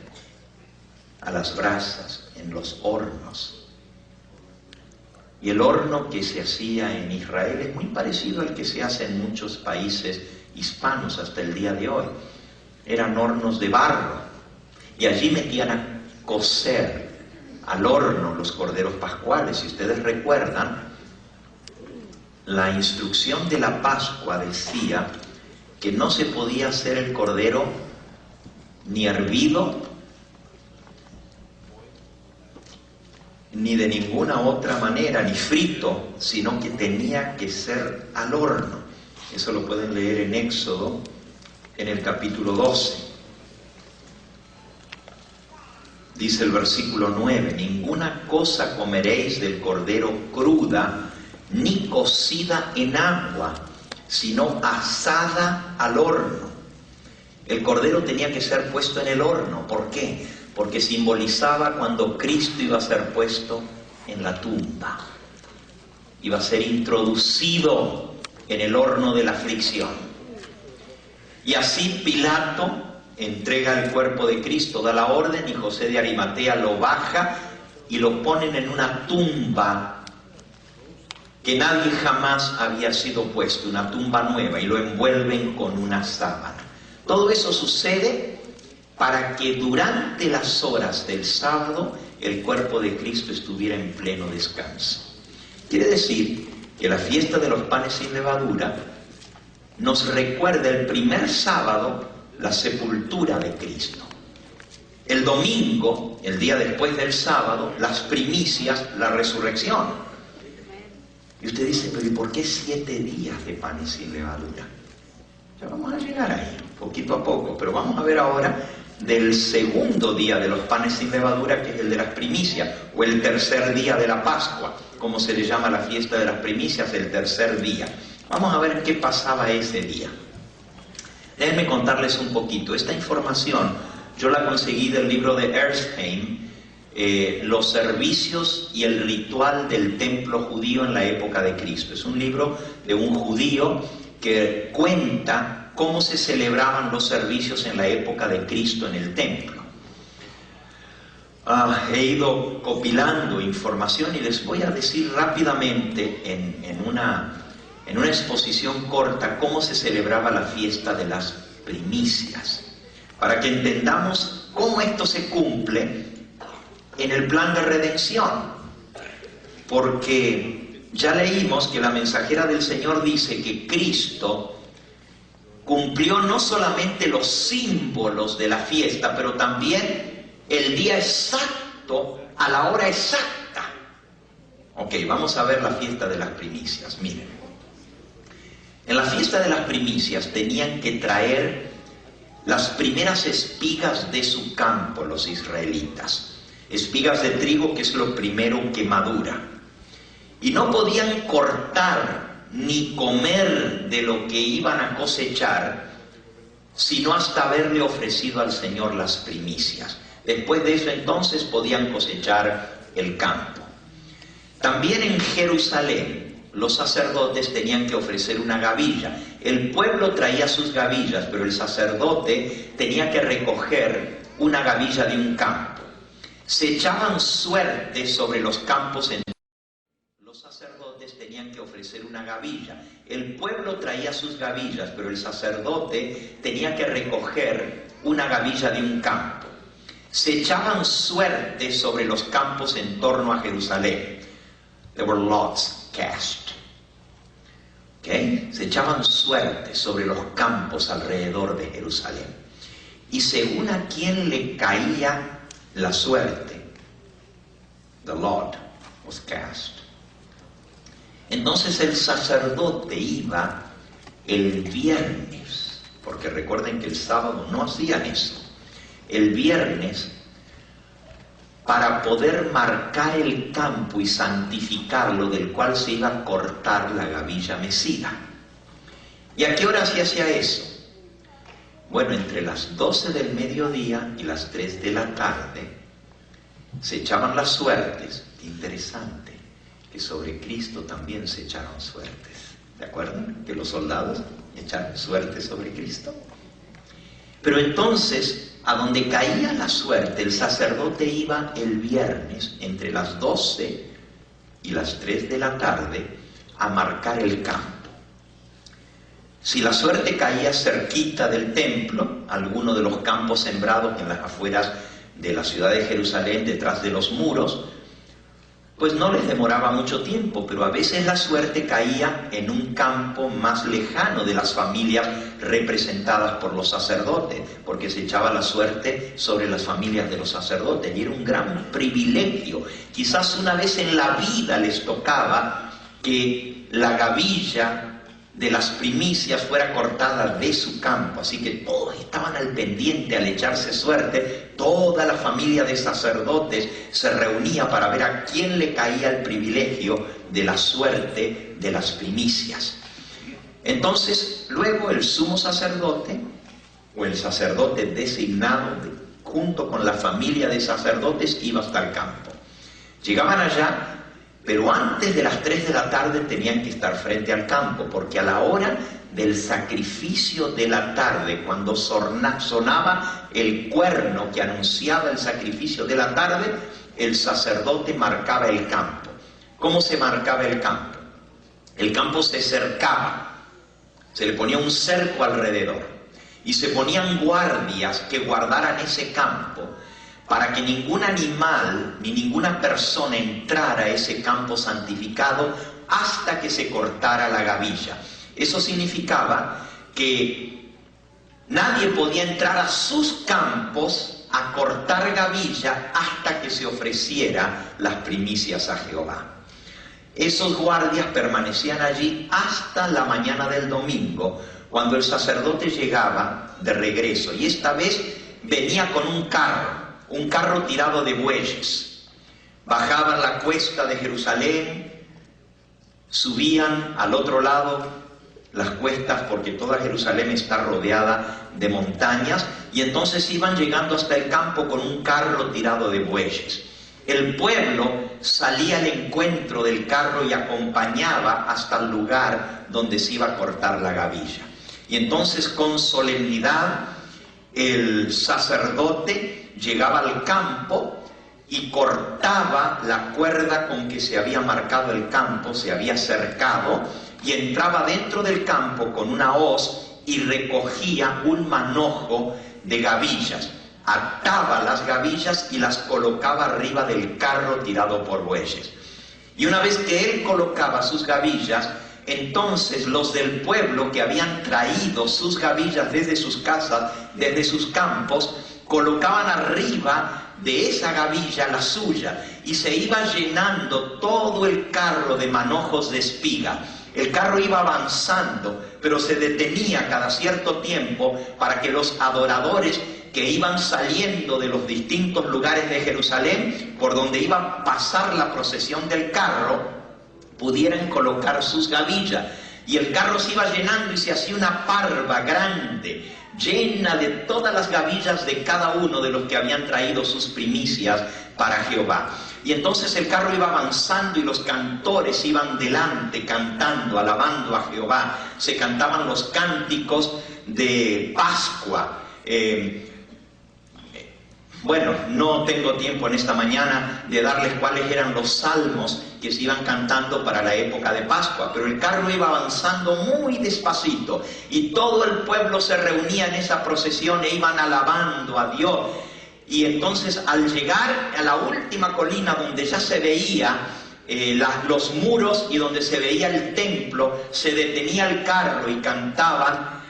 S1: a las brasas en los hornos, y el horno que se hacía en Israel es muy parecido al que se hace en muchos países hispanos hasta el día de hoy. Eran hornos de barro y allí metían a cocer al horno los corderos pascuales. Si ustedes recuerdan, la instrucción de la Pascua decía que no se podía hacer el cordero ni hervido ni de ninguna otra manera, ni frito, sino que tenía que ser al horno. Eso lo pueden leer en Éxodo, en el capítulo 12. Dice el versículo 9, ninguna cosa comeréis del cordero cruda, ni cocida en agua, sino asada al horno. El cordero tenía que ser puesto en el horno. ¿Por qué? Porque simbolizaba cuando Cristo iba a ser puesto en la tumba. Iba a ser introducido en el horno de la aflicción. Y así Pilato entrega el cuerpo de Cristo, da la orden, y José de Arimatea lo baja y lo ponen en una tumba que nadie jamás había sido puesto, una tumba nueva, y lo envuelven con una sábana. Todo eso sucede para que durante las horas del sábado el cuerpo de Cristo estuviera en pleno descanso. Quiere decir que la fiesta de los panes sin levadura nos recuerda el primer sábado la sepultura de Cristo. El domingo, el día después del sábado, las primicias, la resurrección. Y usted dice, pero ¿y por qué 7 días de panes sin levadura? Ya vamos a llegar ahí, poquito a poco, pero vamos a ver ahora del segundo día de los panes sin levadura, que es el de las primicias, o el tercer día de la Pascua, como se le llama la fiesta de las primicias, el tercer día. Vamos a ver qué pasaba ese día. Déjenme contarles un poquito. Esta información yo la conseguí del libro de Erzheim, Los servicios y el ritual del templo judío en la época de Cristo. Es un libro de un judío que cuenta cómo se celebraban los servicios en la época de Cristo en el templo. He ido compilando información y les voy a decir rápidamente en una exposición corta cómo se celebraba la fiesta de las primicias, para que entendamos cómo esto se cumple en el plan de redención. Porque ya leímos que la mensajera del Señor dice que Cristo cumplió no solamente los símbolos de la fiesta, pero también el día exacto, a la hora exacta. Ok, vamos a ver la fiesta de las primicias. Miren, en la fiesta de las primicias tenían que traer las primeras espigas de su campo los israelitas. Espigas de trigo, que es lo primero que madura. Y no podían cortar ni comer de lo que iban a cosechar, sino hasta haberle ofrecido al Señor las primicias. Después de eso entonces podían cosechar el campo. También en Jerusalén los sacerdotes tenían que ofrecer una gavilla. El pueblo traía sus gavillas, pero el sacerdote tenía que recoger una gavilla de un campo. Se echaban suerte sobre los campos en... Los sacerdotes tenían que ofrecer una gavilla. El pueblo traía sus gavillas, pero el sacerdote tenía que recoger una gavilla de un campo. Se echaban suerte sobre los campos en torno a Jerusalén. There were lots cast. ¿Okay? Se echaban suerte sobre los campos alrededor de Jerusalén. Y según a quién le caía la suerte, the lot was cast. Entonces el sacerdote iba el viernes, porque recuerden que el sábado no hacían eso, el viernes, para poder marcar el campo y santificarlo, del cual se iba a cortar la gavilla mecida. ¿Y a qué hora se hacía eso? Bueno, entre las 12 del mediodía y las 3 de la tarde se echaban las suertes. Qué interesante, que sobre Cristo también se echaron suertes. ¿De acuerdo? Que los soldados echaron suertes sobre Cristo. Pero entonces, a donde caía la suerte, el sacerdote iba el viernes entre las 12 y las 3 de la tarde a marcar el campo. Si la suerte caía cerquita del templo, alguno de los campos sembrados en las afueras de la ciudad de Jerusalén, detrás de los muros, pues no les demoraba mucho tiempo, pero a veces la suerte caía en un campo más lejano de las familias representadas por los sacerdotes, porque se echaba la suerte sobre las familias de los sacerdotes, y era un gran privilegio. Quizás una vez en la vida les tocaba que la gavilla de las primicias fuera cortada de su campo, así que todos estaban al pendiente al echarse suerte. Toda la familia de sacerdotes se reunía para ver a quién le caía el privilegio de la suerte de las primicias. Entonces, luego el sumo sacerdote, o el sacerdote designado, junto con la familia de sacerdotes, iba hasta el campo. Llegaban allá, pero antes de las 3 de la tarde tenían que estar frente al campo, porque a la hora del sacrificio de la tarde, cuando sonaba el cuerno que anunciaba el sacrificio de la tarde, el sacerdote marcaba el campo. ¿Cómo se marcaba el campo? el campo se cercaba, se le ponía un cerco alrededor y se ponían guardias que guardaran ese campo para que ningún animal ni ninguna persona entrara a ese campo santificado hasta que se cortara la gavilla. Eso significaba que nadie podía entrar a sus campos a cortar gavilla hasta que se ofreciera las primicias a Jehová. Esos guardias permanecían allí hasta la mañana del domingo, cuando el sacerdote llegaba de regreso, y esta vez venía con un carro tirado de bueyes. Bajaban la cuesta de Jerusalén, subían al otro lado las cuestas, porque toda Jerusalén está rodeada de montañas, y entonces iban llegando hasta el campo con un carro tirado de bueyes. El pueblo salía al encuentro del carro y acompañaba hasta el lugar donde se iba a cortar la gavilla. Y entonces con solemnidad el sacerdote llegaba al campo y cortaba la cuerda con que se había marcado el campo, se había cercado, y entraba dentro del campo con una hoz y recogía un manojo de gavillas. Ataba las gavillas y las colocaba arriba del carro tirado por bueyes. Y una vez que él colocaba sus gavillas, entonces los del pueblo que habían traído sus gavillas desde sus casas, desde sus campos, colocaban arriba de esa gavilla la suya, y se iba llenando todo el carro de manojos de espiga. El carro iba avanzando, pero se detenía cada cierto tiempo para que los adoradores que iban saliendo de los distintos lugares de Jerusalén, por donde iba a pasar la procesión del carro, pudieran colocar sus gavillas. Y el carro se iba llenando y se hacía una parva grande, llena de todas las gavillas de cada uno de los que habían traído sus primicias para Jehová. Y entonces el carro iba avanzando y los cantores iban delante cantando, alabando a Jehová. Se cantaban los cánticos de Pascua. Bueno, no tengo tiempo en esta mañana de darles cuáles eran los salmos que se iban cantando para la época de Pascua, pero el carro iba avanzando muy despacito y todo el pueblo se reunía en esa procesión e iban alabando a Dios. Y entonces al llegar a la última colina donde ya se veía los muros y donde se veía el templo, se detenía el carro y cantaban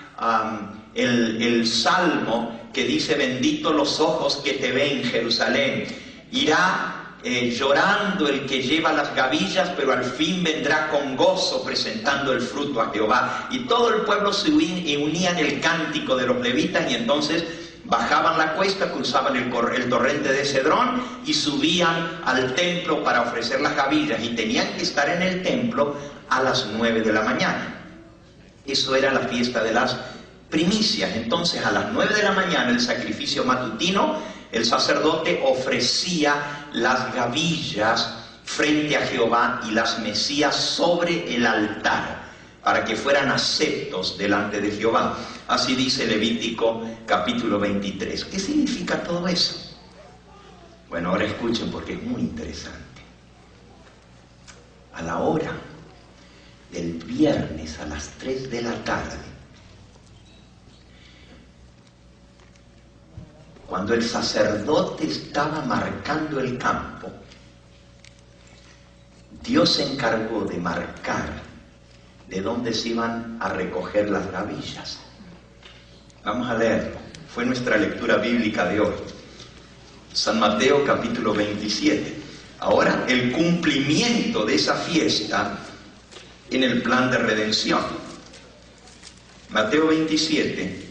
S1: el salmo que dice: bendito los ojos que te ven, Jerusalén. Irá llorando el que lleva las gavillas, pero al fin vendrá con gozo presentando el fruto a Jehová. Y todo el pueblo se unía en el cántico de los levitas, y entonces bajaban la cuesta, cruzaban el torrente de Cedrón y subían al templo para ofrecer las gavillas, y tenían que estar en el templo a las 9 de la mañana. Eso era la fiesta de las primicias. Entonces a las 9 de la mañana, el sacrificio matutino, el sacerdote ofrecía las gavillas frente a Jehová y las mecía sobre el altar para que fueran aceptos delante de Jehová. Así dice Levítico capítulo 23. ¿Qué significa todo eso? Bueno, ahora escuchen porque es muy interesante. A la hora del viernes a las 3 de la tarde, cuando el sacerdote estaba marcando el campo, Dios se encargó de marcar de dónde se iban a recoger las gavillas. Vamos a leerlo. Fue nuestra lectura bíblica de hoy. San Mateo capítulo 27. Ahora el cumplimiento de esa fiesta en el plan de redención. Mateo 27.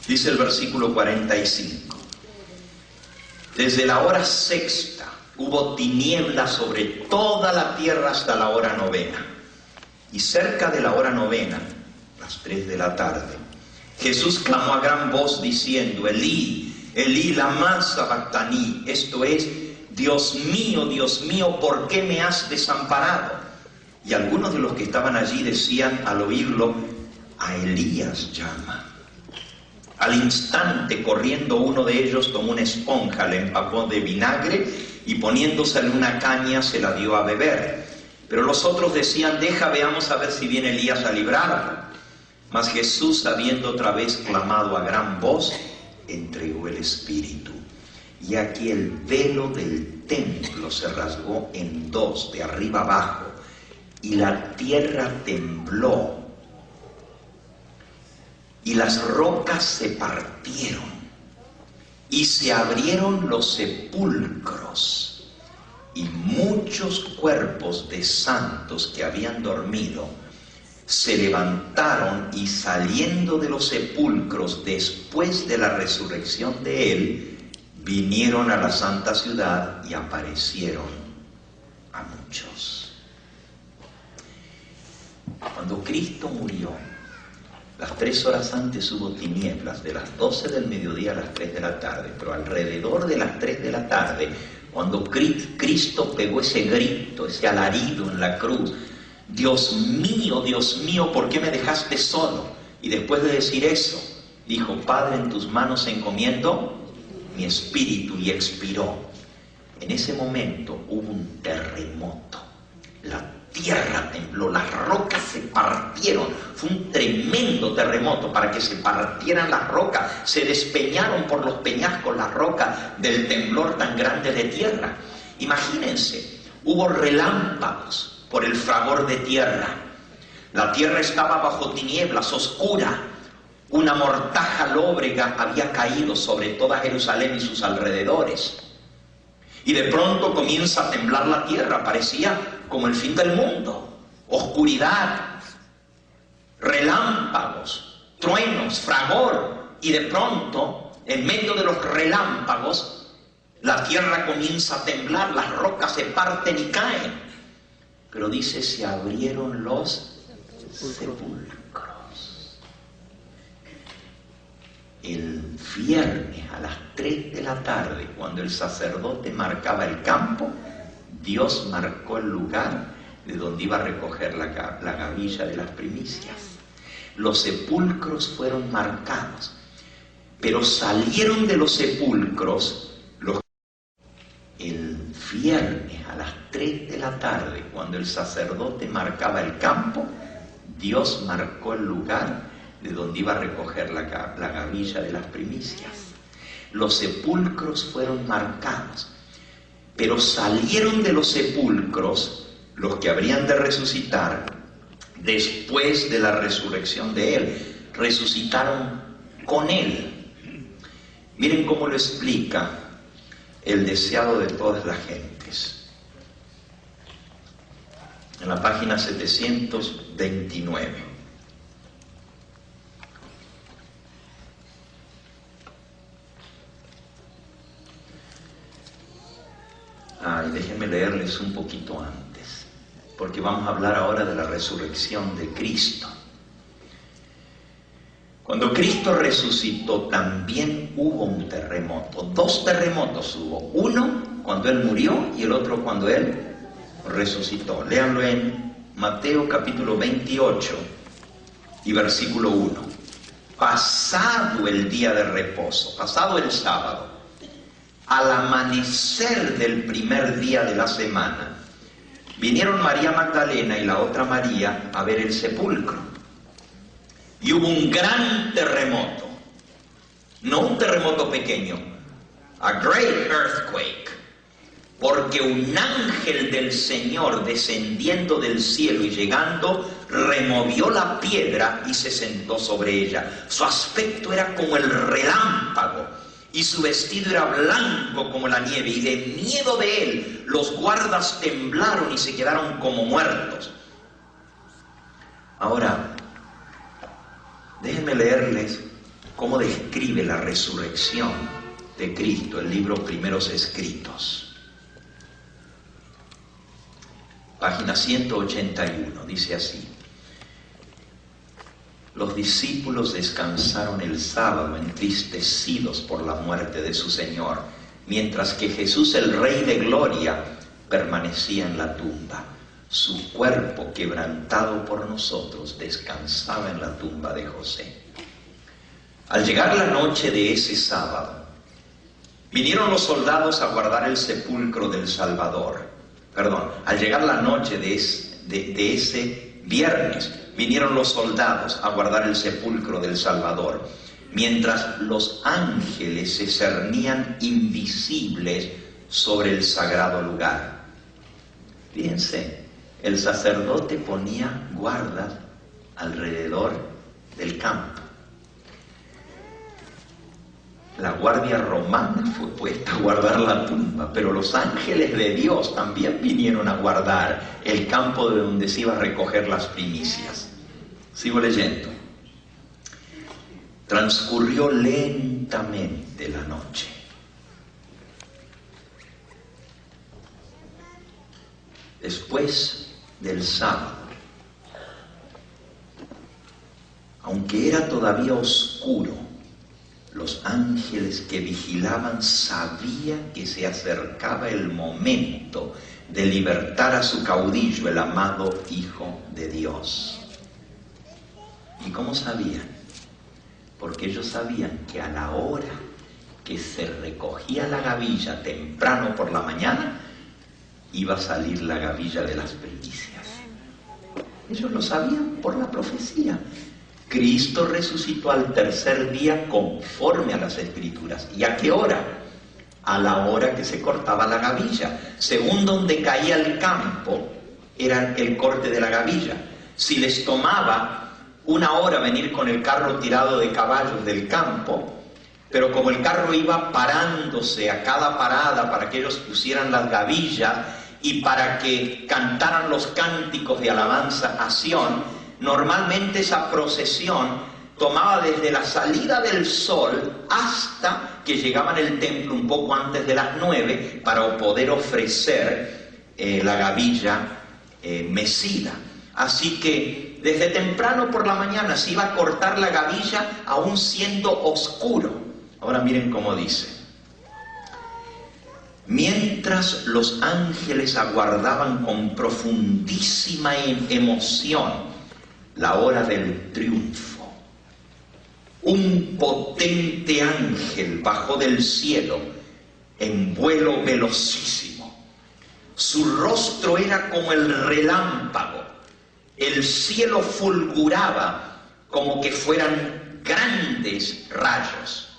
S1: Dice el versículo 45. Desde la hora sexta hubo tinieblas sobre toda la tierra hasta la hora novena. Y cerca de la hora novena, las 3 de la tarde, Jesús clamó a gran voz diciendo: Elí, Elí, lama sabactani. Esto es: Dios mío, ¿por qué me has desamparado? Y algunos de los que estaban allí decían al oírlo: a Elías llama. Al instante, corriendo uno de ellos, tomó una esponja, la empapó de vinagre y poniéndosela en una caña se la dio a beber. Pero los otros decían: deja, veamos a ver si viene Elías a librarlo. Mas Jesús, habiendo otra vez clamado a gran voz, entregó el Espíritu. Y aquí el velo del templo se rasgó en dos, de arriba abajo, y la tierra tembló, y las rocas se partieron, y se abrieron los sepulcros, y muchos cuerpos de santos que habían dormido se levantaron, y saliendo de los sepulcros después de la resurrección de él, vinieron a la santa ciudad y aparecieron a muchos. Cuando Cristo murió, las 3 horas antes hubo tinieblas, de las 12 del mediodía a las 3 de la tarde, pero alrededor de las 3 de la tarde, cuando Cristo pegó ese grito, ese alarido en la cruz: Dios mío, ¿por qué me dejaste solo? Y después de decir eso, dijo: Padre, en tus manos encomiendo mi espíritu, y expiró. En ese momento hubo un terremoto. La tierra tembló, las rocas se partieron. Fue un tremendo terremoto para que se partieran las rocas. Se despeñaron por los peñascos las rocas del temblor tan grande de tierra. Imagínense, hubo relámpagos por el fragor de tierra. La tierra estaba bajo tinieblas, oscura. Una mortaja lóbrega había caído sobre toda Jerusalén y sus alrededores. Y de pronto comienza a temblar la tierra, parecía como el fin del mundo. Oscuridad, relámpagos, truenos, fragor. Y de pronto, en medio de los relámpagos, la tierra comienza a temblar, las rocas se parten y caen. Pero dice: se abrieron los sepulcros. El viernes a las 3 de la tarde, cuando el sacerdote marcaba el campo, Dios marcó el lugar de donde iba a recoger la gavilla de las primicias. Los sepulcros fueron marcados, pero salieron de los sepulcros el viernes a las 3 de la tarde, cuando el sacerdote marcaba el campo, Dios marcó el lugar de donde iba a recoger la gavilla de las primicias. Los sepulcros fueron marcados, pero salieron de los sepulcros los que habrían de resucitar después de la resurrección de él. Resucitaron con él. Miren cómo lo explica el deseado de todas las gentes. En la página 729. Déjenme leerles un poquito antes, porque vamos a hablar ahora de la resurrección de Cristo. Cuando Cristo resucitó, también hubo un terremoto. 2 terremotos hubo. Uno cuando Él murió y el otro cuando Él resucitó. Léanlo en Mateo capítulo 28 y versículo 1. Pasado el día de reposo, pasado el sábado, al amanecer del primer día de la semana, vinieron María Magdalena y la otra María a ver el sepulcro. Y hubo un gran terremoto, no un terremoto pequeño, a great earthquake, porque un ángel del Señor, descendiendo del cielo y llegando, removió la piedra y se sentó sobre ella. Su aspecto era como el relámpago y su vestido era blanco como la nieve, y de miedo de él los guardas temblaron y se quedaron como muertos. Ahora, déjenme leerles cómo describe la resurrección de Cristo el libro Primeros Escritos. Página 181, dice así: los discípulos descansaron el sábado entristecidos por la muerte de su Señor, mientras que Jesús, el Rey de Gloria, permanecía en la tumba. Su cuerpo, quebrantado por nosotros, descansaba en la tumba de José. Al llegar la noche de ese sábado, vinieron los soldados a guardar el sepulcro del Salvador. al llegar la noche de ese viernes, vinieron los soldados a guardar el sepulcro del Salvador, mientras los ángeles se cernían invisibles sobre el sagrado lugar. Fíjense, el sacerdote ponía guardas alrededor del campo. La guardia romana fue puesta a guardar la tumba, pero los ángeles de Dios también vinieron a guardar el campo de donde se iba a recoger las primicias. Sigo leyendo. Transcurrió lentamente la noche. Después del sábado, aunque era todavía oscuro, los ángeles que vigilaban sabían que se acercaba el momento de libertar a su caudillo, el amado Hijo de Dios. ¿Y cómo sabían? Porque ellos sabían que a la hora que se recogía la gavilla temprano por la mañana, iba a salir la gavilla de las primicias. Ellos lo sabían por la profecía. Cristo resucitó al tercer día conforme a las Escrituras. ¿Y a qué hora? A la hora que se cortaba la gavilla. Según donde caía el campo, era el corte de la gavilla. Si les tomaba 1 hora venir con el carro tirado de caballos del campo, pero como el carro iba parándose a cada parada para que ellos pusieran las gavillas y para que cantaran los cánticos de alabanza a Sión, normalmente esa procesión tomaba desde la salida del sol hasta que llegaban al templo un poco antes de las 9 para poder ofrecer la gavilla mecida. Así que desde temprano por la mañana se iba a cortar la gavilla aún siendo oscuro. Ahora miren cómo dice. Mientras los ángeles aguardaban con profundísima emoción la hora del triunfo, un potente ángel bajó del cielo en vuelo velocísimo. Su rostro era como el relámpago, el cielo fulguraba como que fueran grandes rayos.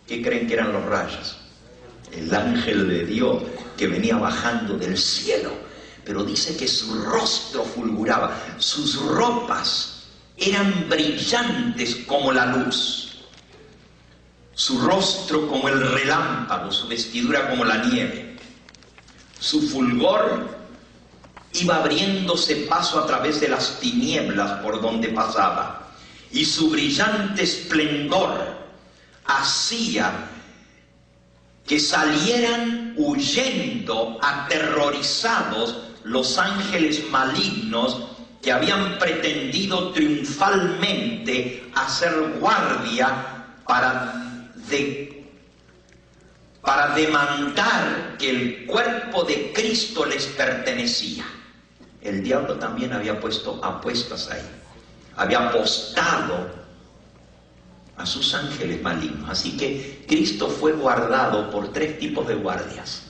S1: ¿Qué creen que eran los rayos? El ángel de Dios que venía bajando del cielo. Pero dice que su rostro fulguraba, sus ropas eran brillantes como la luz, su rostro como el relámpago, su vestidura como la nieve. Su fulgor iba abriéndose paso a través de las tinieblas por donde pasaba, y su brillante esplendor hacía que salieran huyendo aterrorizados los ángeles malignos que habían pretendido triunfalmente hacer guardia para demandar que el cuerpo de Cristo les pertenecía. El diablo también había puesto apuestas ahí, había apostado a sus ángeles malignos. Así que Cristo fue guardado por 3 tipos de guardias.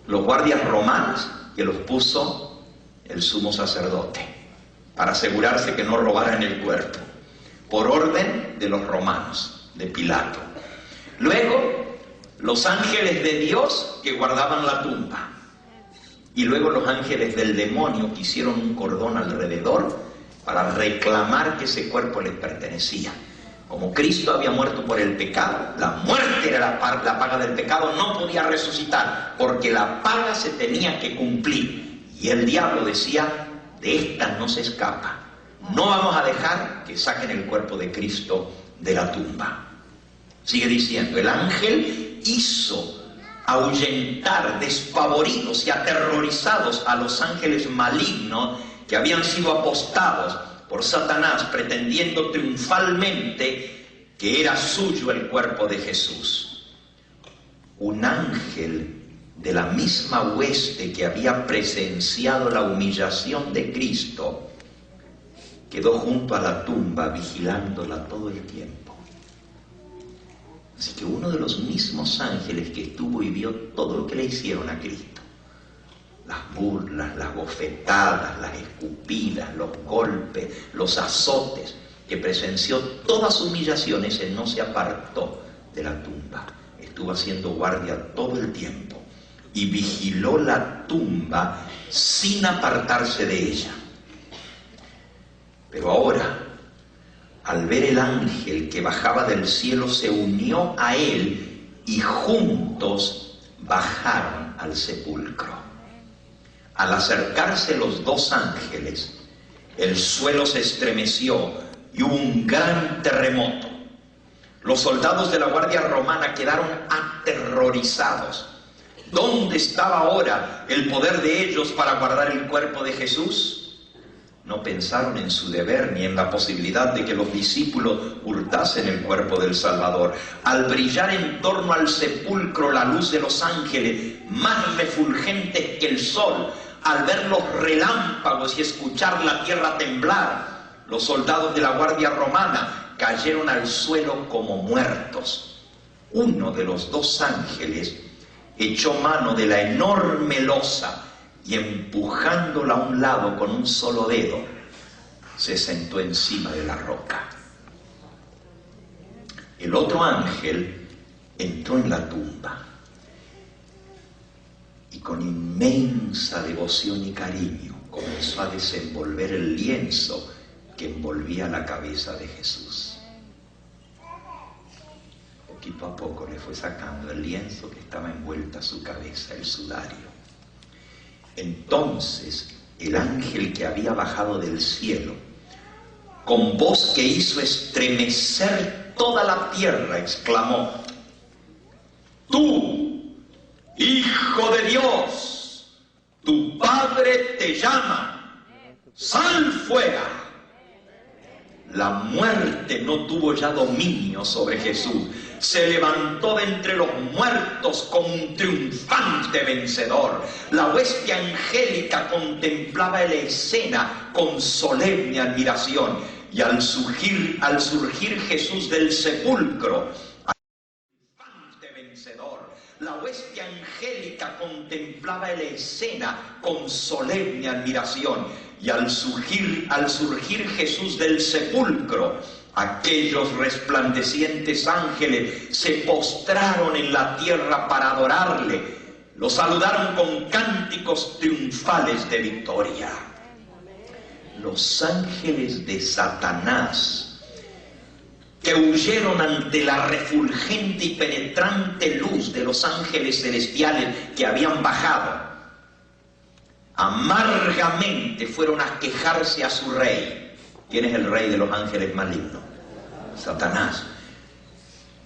S1: Los guardias romanos, que los puso el sumo sacerdote para asegurarse que no robaran el cuerpo, por orden de los romanos, de Pilato. Luego los ángeles de Dios que guardaban la tumba, y luego los ángeles del demonio que hicieron un cordón alrededor para reclamar que ese cuerpo les pertenecía. Como Cristo había muerto por el pecado, la muerte era la paga del pecado, no podía resucitar, porque la paga se tenía que cumplir. Y el diablo decía, de esta no se escapa, no vamos a dejar que saquen el cuerpo de Cristo de la tumba. Sigue diciendo, el ángel hizo ahuyentar, despavoridos y aterrorizados a los ángeles malignos que habían sido apostados por Satanás, pretendiendo triunfalmente que era suyo el cuerpo de Jesús. Un ángel de la misma hueste que había presenciado la humillación de Cristo quedó junto a la tumba vigilándola todo el tiempo. Así que uno de los mismos ángeles que estuvo y vio todo lo que le hicieron a Cristo, burlas, las bofetadas, las escupidas, los golpes, los azotes, que presenció todas humillaciones, él no se apartó de la tumba. Estuvo haciendo guardia todo el tiempo y vigiló la tumba sin apartarse de ella. Pero ahora, al ver el ángel que bajaba del cielo, se unió a él y juntos bajaron al sepulcro. Al acercarse los dos ángeles, el suelo se estremeció y hubo un gran terremoto. Los soldados de la Guardia Romana quedaron aterrorizados. ¿Dónde estaba ahora el poder de ellos para guardar el cuerpo de Jesús? No pensaron en su deber ni en la posibilidad de que los discípulos hurtasen el cuerpo del Salvador. Al brillar en torno al sepulcro la luz de los ángeles, más refulgentes que el sol, al ver los relámpagos y escuchar la tierra temblar, los soldados de la Guardia Romana cayeron al suelo como muertos. Uno de los dos ángeles echó mano de la enorme losa y empujándola a un lado con un solo dedo, se sentó encima de la roca. El otro ángel entró en la tumba y con inmensa devoción y cariño comenzó a desenvolver el lienzo que envolvía la cabeza de Jesús. Poquito a poco le fue sacando el lienzo que estaba envuelta a su cabeza, el sudario. Entonces el ángel que había bajado del cielo, con voz que hizo estremecer toda la tierra, exclamó: Tú, Hijo de Dios, tu Padre te llama, sal fuera. La muerte no tuvo ya dominio sobre Jesús. Se levantó de entre los muertos como un triunfante vencedor. La hueste angélica contemplaba la escena con solemne admiración. Y al surgir Jesús del sepulcro, la hueste angélica contemplaba la escena con solemne admiración. Y al surgir Jesús del sepulcro, aquellos resplandecientes ángeles se postraron en la tierra para adorarle. Lo saludaron con cánticos triunfales de victoria. Los ángeles de Satanás, que huyeron ante la refulgente y penetrante luz de los ángeles celestiales que habían bajado, amargamente fueron a quejarse a su rey. ¿Quién es el rey de los ángeles malignos? Satanás.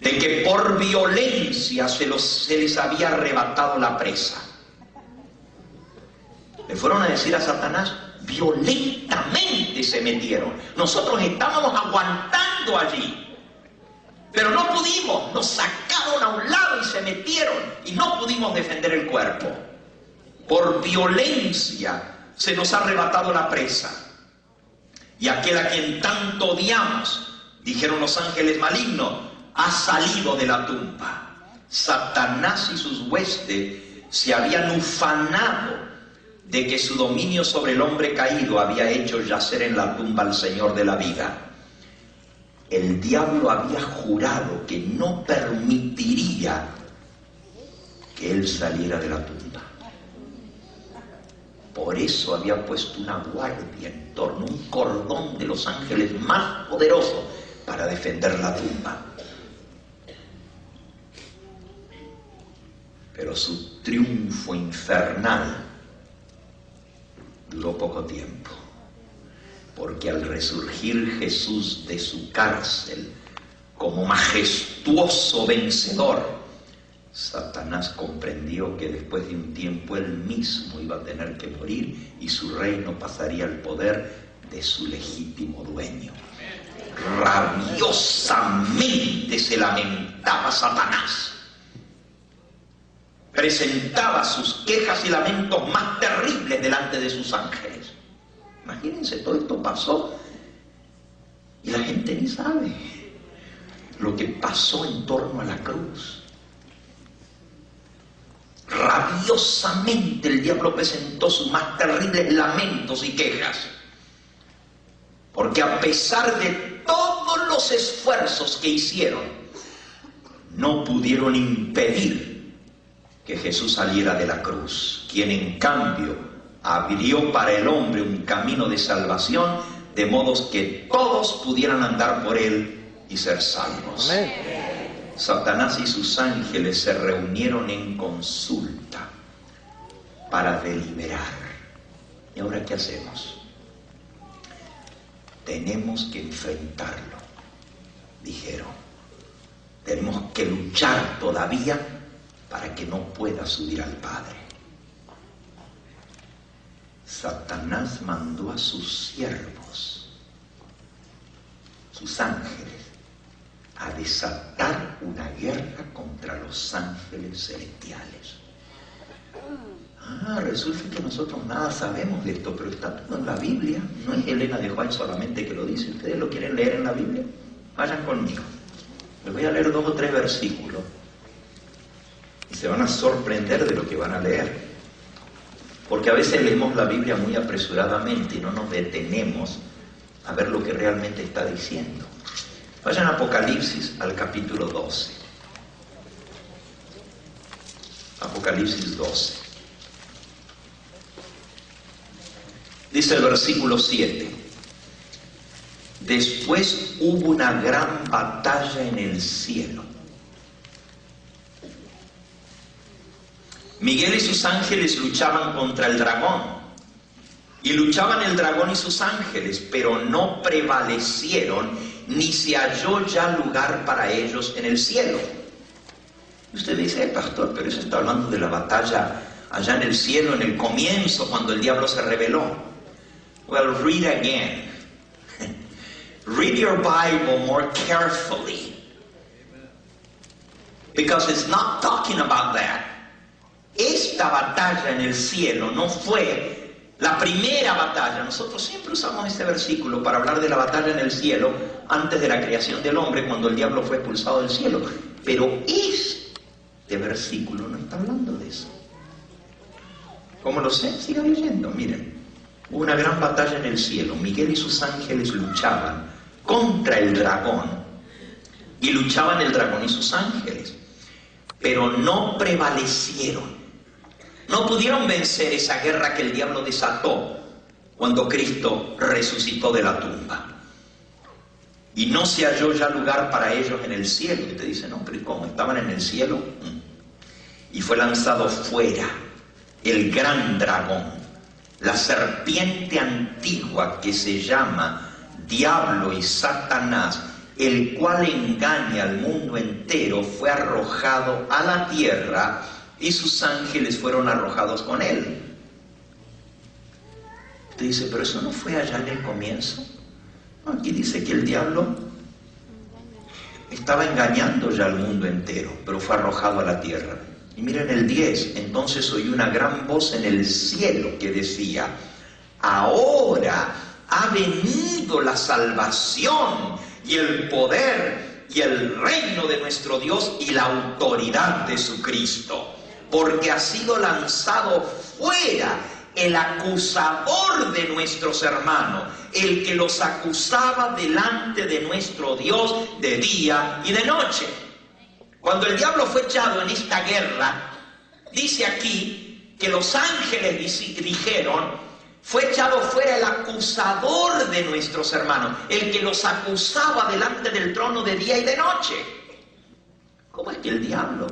S1: De que por violencia se les había arrebatado la presa. Le fueron a decir a Satanás, violentamente se metieron. Nosotros estábamos aguantando allí, pero no pudimos. Nos sacaron a un lado y se metieron y no pudimos defender el cuerpo. Por violencia se nos ha arrebatado la presa. Y aquel a quien tanto odiamos, dijeron los ángeles malignos, ha salido de la tumba. Satanás y sus huestes se habían ufanado de que su dominio sobre el hombre caído había hecho yacer en la tumba al Señor de la vida. El diablo había jurado que no permitiría que él saliera de la tumba. Por eso había puesto una guardia en torno, un cordón de los ángeles más poderosos para defender la tumba. Pero su triunfo infernal duró poco tiempo, porque al resurgir Jesús de su cárcel como majestuoso vencedor, Satanás comprendió que después de un tiempo él mismo iba a tener que morir y su reino pasaría al poder de su legítimo dueño. Rabiosamente se lamentaba Satanás. Presentaba sus quejas y lamentos más terribles delante de sus ángeles. Imagínense, todo esto pasó y la gente ni sabe lo que pasó en torno a la cruz. Rabiosamente el diablo presentó sus más terribles lamentos y quejas, porque a pesar de todos los esfuerzos que hicieron, no pudieron impedir que Jesús saliera de la cruz, quien en cambio abrió para el hombre un camino de salvación, de modo que todos pudieran andar por él y ser salvos. Amén. Satanás y sus ángeles se reunieron en consulta para deliberar. ¿Y ahora qué hacemos? Tenemos que enfrentarlo, dijeron. Tenemos que luchar todavía para que no pueda subir al Padre. Satanás mandó a sus siervos, sus ángeles, a desatar una guerra contra los ángeles celestiales. Resulta que nosotros nada sabemos de esto, pero está todo en la Biblia. No es Elena de White solamente que lo dice. ¿Ustedes lo quieren leer en la Biblia? Vayan conmigo. Les voy a leer 2 o 3 versículos y se van a sorprender de lo que van a leer. Porque a veces leemos la Biblia muy apresuradamente y no nos detenemos a ver lo que realmente está diciendo. Vayan a Apocalipsis al capítulo 12. Apocalipsis 12. Dice el versículo 7. Después hubo una gran batalla en el cielo. Miguel y sus ángeles luchaban contra el dragón. Y luchaban el dragón y sus ángeles, pero no prevalecieron, ni se halló ya lugar para ellos en el cielo. Y usted dice, pastor, pero eso está hablando de la batalla allá en el cielo, en el comienzo, cuando el diablo se rebeló. Well, read again. Read your Bible more carefully. Because it's not talking about that. Esta batalla en el cielo no fue la primera batalla. Nosotros siempre usamos este versículo para hablar de la batalla en el cielo antes de la creación del hombre, cuando el diablo fue expulsado del cielo. Pero este versículo no está hablando de eso. ¿Cómo lo sé? Sigan leyendo, miren. Hubo una gran batalla en el cielo. Miguel y sus ángeles luchaban contra el dragón. Y luchaban el dragón y sus ángeles. Pero no prevalecieron. No pudieron vencer esa guerra que el diablo desató cuando Cristo resucitó de la tumba. Y no se halló ya lugar para ellos en el cielo. Y te dice, no, pero ¿cómo? ¿Estaban en el cielo? Y fue lanzado fuera el gran dragón, la serpiente antigua que se llama Diablo y Satanás, el cual engaña al mundo entero, fue arrojado a la tierra y sus ángeles fueron arrojados con él. Usted dice, pero eso no fue allá en el comienzo. No, aquí dice que el diablo estaba engañando ya al mundo entero, pero fue arrojado a la tierra. Y miren el 10, entonces oí una gran voz en el cielo que decía, ahora ha venido la salvación y el poder y el reino de nuestro Dios y la autoridad de su Cristo, porque ha sido lanzado fuera el acusador de nuestros hermanos, el que los acusaba delante de nuestro Dios de día y de noche. Cuando el diablo fue echado en esta guerra, dice aquí que los ángeles dijeron, fue echado fuera el acusador de nuestros hermanos, el que los acusaba delante del trono de día y de noche. ¿Cómo es que el diablo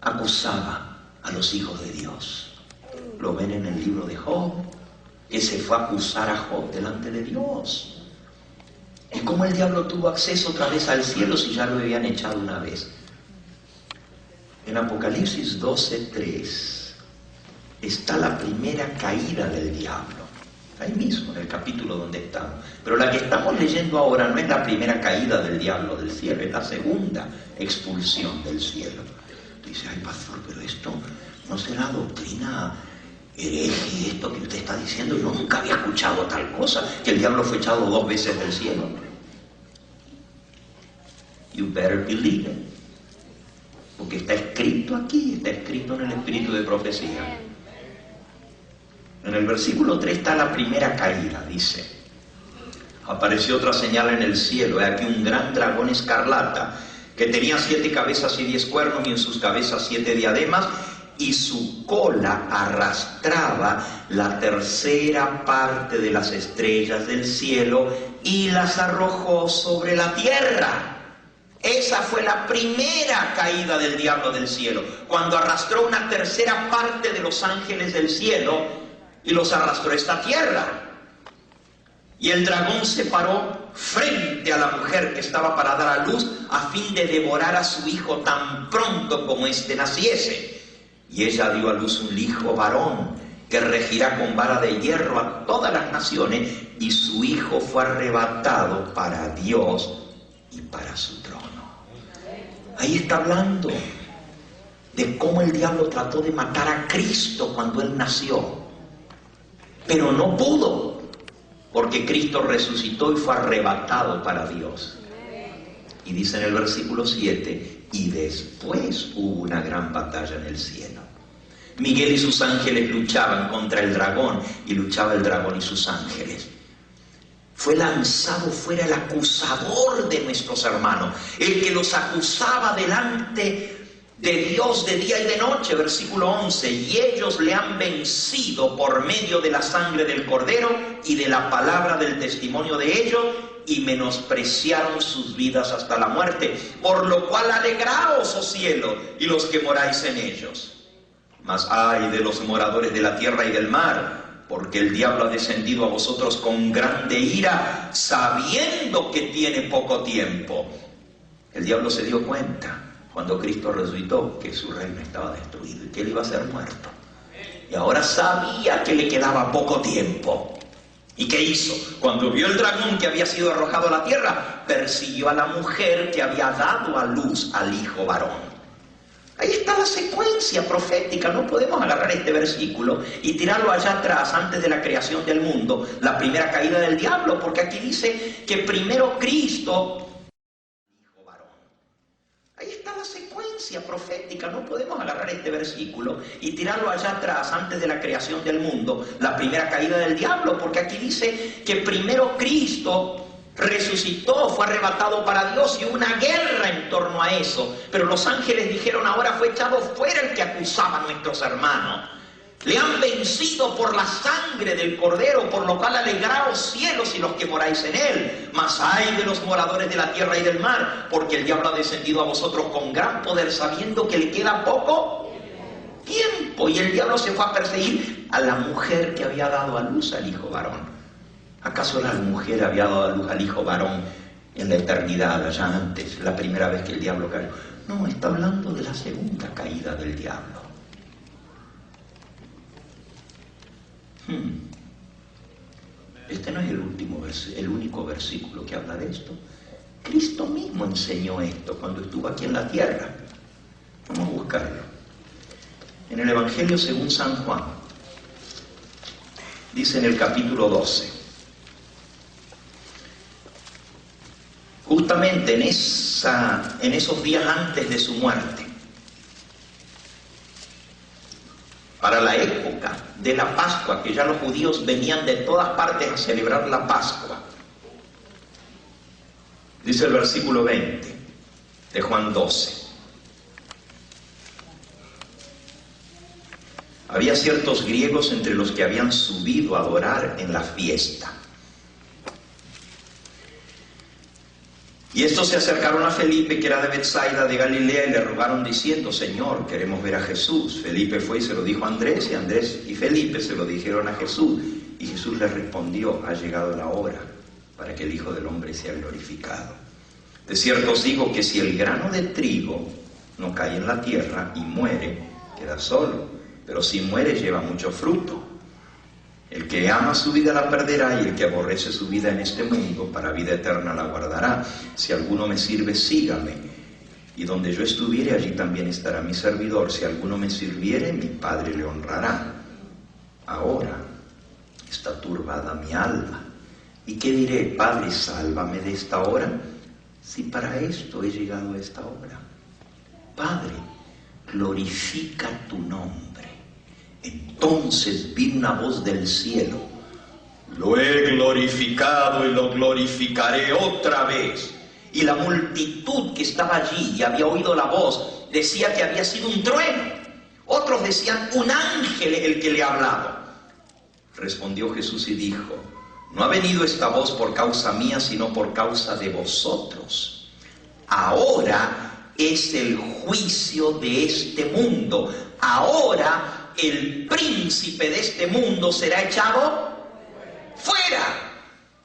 S1: acusaba a los hijos de Dios? Lo ven en el libro de Job, que se fue a acusar a Job delante de Dios. ¿Y cómo el diablo tuvo acceso otra vez al cielo si ya lo habían echado una vez? En Apocalipsis 12:3 está la primera caída del diablo. Ahí mismo, en el capítulo donde estamos. Pero la que estamos leyendo ahora no es la primera caída del diablo del cielo, es la segunda expulsión del cielo. Dice, ay pastor, pero esto no será doctrina hereje, esto que usted está diciendo. Yo nunca había escuchado tal cosa, que el diablo fue echado 2 veces del cielo. You better believe it. porque está escrito aquí, está escrito en el espíritu de profecía. En el versículo 3 está la primera caída, dice: apareció otra señal en el cielo, he aquí un gran dragón escarlata, que tenía 7 cabezas y 10 cuernos, y en sus cabezas 7 diademas, y su cola arrastraba la tercera parte de las estrellas del cielo y las arrojó sobre la tierra. Esa fue la primera caída del diablo del cielo, cuando arrastró una tercera parte de los ángeles del cielo y los arrastró a esta tierra. Y el dragón se paró frente a la mujer que estaba para dar a luz, a fin de devorar a su hijo tan pronto como éste naciese. Y ella dio a luz un hijo varón, que regirá con vara de hierro a todas las naciones, y su hijo fue arrebatado para Dios y para su trono. Ahí está hablando de cómo el diablo trató de matar a Cristo cuando Él nació, pero no pudo, porque Cristo resucitó y fue arrebatado para Dios. Y dice en el versículo 7, y después hubo una gran batalla en el cielo. Miguel y sus ángeles luchaban contra el dragón, y luchaba el dragón y sus ángeles. Fue lanzado fuera el acusador de nuestros hermanos, el que los acusaba delante de Dios de día y de noche, versículo 11, y ellos le han vencido por medio de la sangre del Cordero y de la palabra del testimonio de ellos, y menospreciaron sus vidas hasta la muerte. Por lo cual alegraos, oh cielo, y los que moráis en ellos. Mas ay de los moradores de la tierra y del mar, porque el diablo ha descendido a vosotros con grande ira, sabiendo que tiene poco tiempo. El diablo se dio cuenta cuando Cristo resucitó que su reino estaba destruido y que él iba a ser muerto. Y ahora sabía que le quedaba poco tiempo. ¿Y qué hizo? Cuando vio el dragón que había sido arrojado a la tierra, persiguió a la mujer que había dado a luz al hijo varón. Ahí está la secuencia profética. No podemos agarrar este versículo y tirarlo allá atrás, antes de la creación del mundo, la primera caída del diablo, porque aquí dice que primero Cristo, hijo varón. Ahí está la secuencia profética. No podemos agarrar este versículo y tirarlo allá atrás, antes de la creación del mundo, la primera caída del diablo, porque aquí dice que primero Cristo resucitó, fue arrebatado para Dios, y hubo una guerra en torno a eso. Pero los ángeles dijeron: ahora fue echado fuera el que acusaba a nuestros hermanos. Le han vencido por la sangre del Cordero, por lo cual alegraos cielos y los que moráis en él. Mas ay de los moradores de la tierra y del mar, porque el diablo ha descendido a vosotros con gran poder, sabiendo que le queda poco tiempo. Y el diablo se fue a perseguir a la mujer que había dado a luz al hijo varón. ¿Acaso la mujer había dado a luz al hijo varón en la eternidad, allá antes, la primera vez que el diablo cayó? No, está hablando de la segunda caída del diablo. Este no es el único versículo que habla de esto. Cristo mismo enseñó esto cuando estuvo aquí en la tierra. Vamos a buscarlo. En el Evangelio según San Juan, dice en el capítulo 12, justamente en esos días antes de su muerte, para la época de la Pascua, que ya los judíos venían de todas partes a celebrar la Pascua. Dice el versículo 20 de Juan 12. Había ciertos griegos entre los que habían subido a adorar en la fiesta. Y estos se acercaron a Felipe, que era de Betsaida de Galilea, y le rogaron diciendo: Señor, queremos ver a Jesús. Felipe fue y se lo dijo a Andrés, y Andrés y Felipe se lo dijeron a Jesús. Y Jesús les respondió: ha llegado la hora para que el Hijo del Hombre sea glorificado. De cierto os digo que si el grano de trigo no cae en la tierra y muere, queda solo, pero si muere lleva mucho fruto. El que ama su vida la perderá, y el que aborrece su vida en este mundo, para vida eterna la guardará. Si alguno me sirve, sígame. Y donde yo estuviere, allí también estará mi servidor. Si alguno me sirviere, mi Padre le honrará. Ahora está turbada mi alma. ¿Y qué diré? Padre, sálvame de esta hora, si para esto he llegado a esta hora. Padre, glorifica tu nombre. Entonces vi una voz del cielo: lo he glorificado y lo glorificaré otra vez. Y la multitud que estaba allí y había oído la voz decía que había sido un trueno. Otros decían, un ángel el que le ha hablado. Respondió Jesús y dijo: no ha venido esta voz por causa mía, sino por causa de vosotros. Ahora es el juicio de este mundo. Ahora el príncipe de este mundo será echado fuera.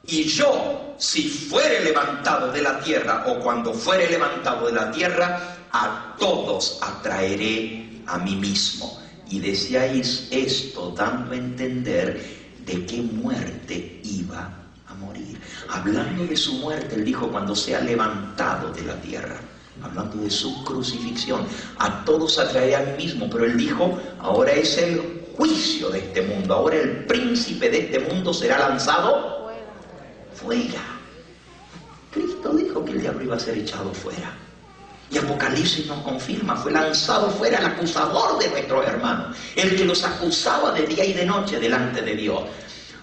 S1: Y yo, si fuere levantado de la tierra, o cuando fuere levantado de la tierra, a todos atraeré a mí mismo. Y decíais esto dando a entender de qué muerte iba a morir. Hablando de su muerte, él dijo: cuando sea levantado de la tierra. Hablando de su crucifixión, a todos atraeré a mí mismo. Pero él dijo: ahora es el juicio de este mundo. Ahora el príncipe de este mundo será lanzado fuera. Cristo dijo que el diablo iba a ser echado fuera. Y Apocalipsis nos confirma: fue lanzado fuera el acusador de nuestros hermanos, el que los acusaba de día y de noche delante de Dios.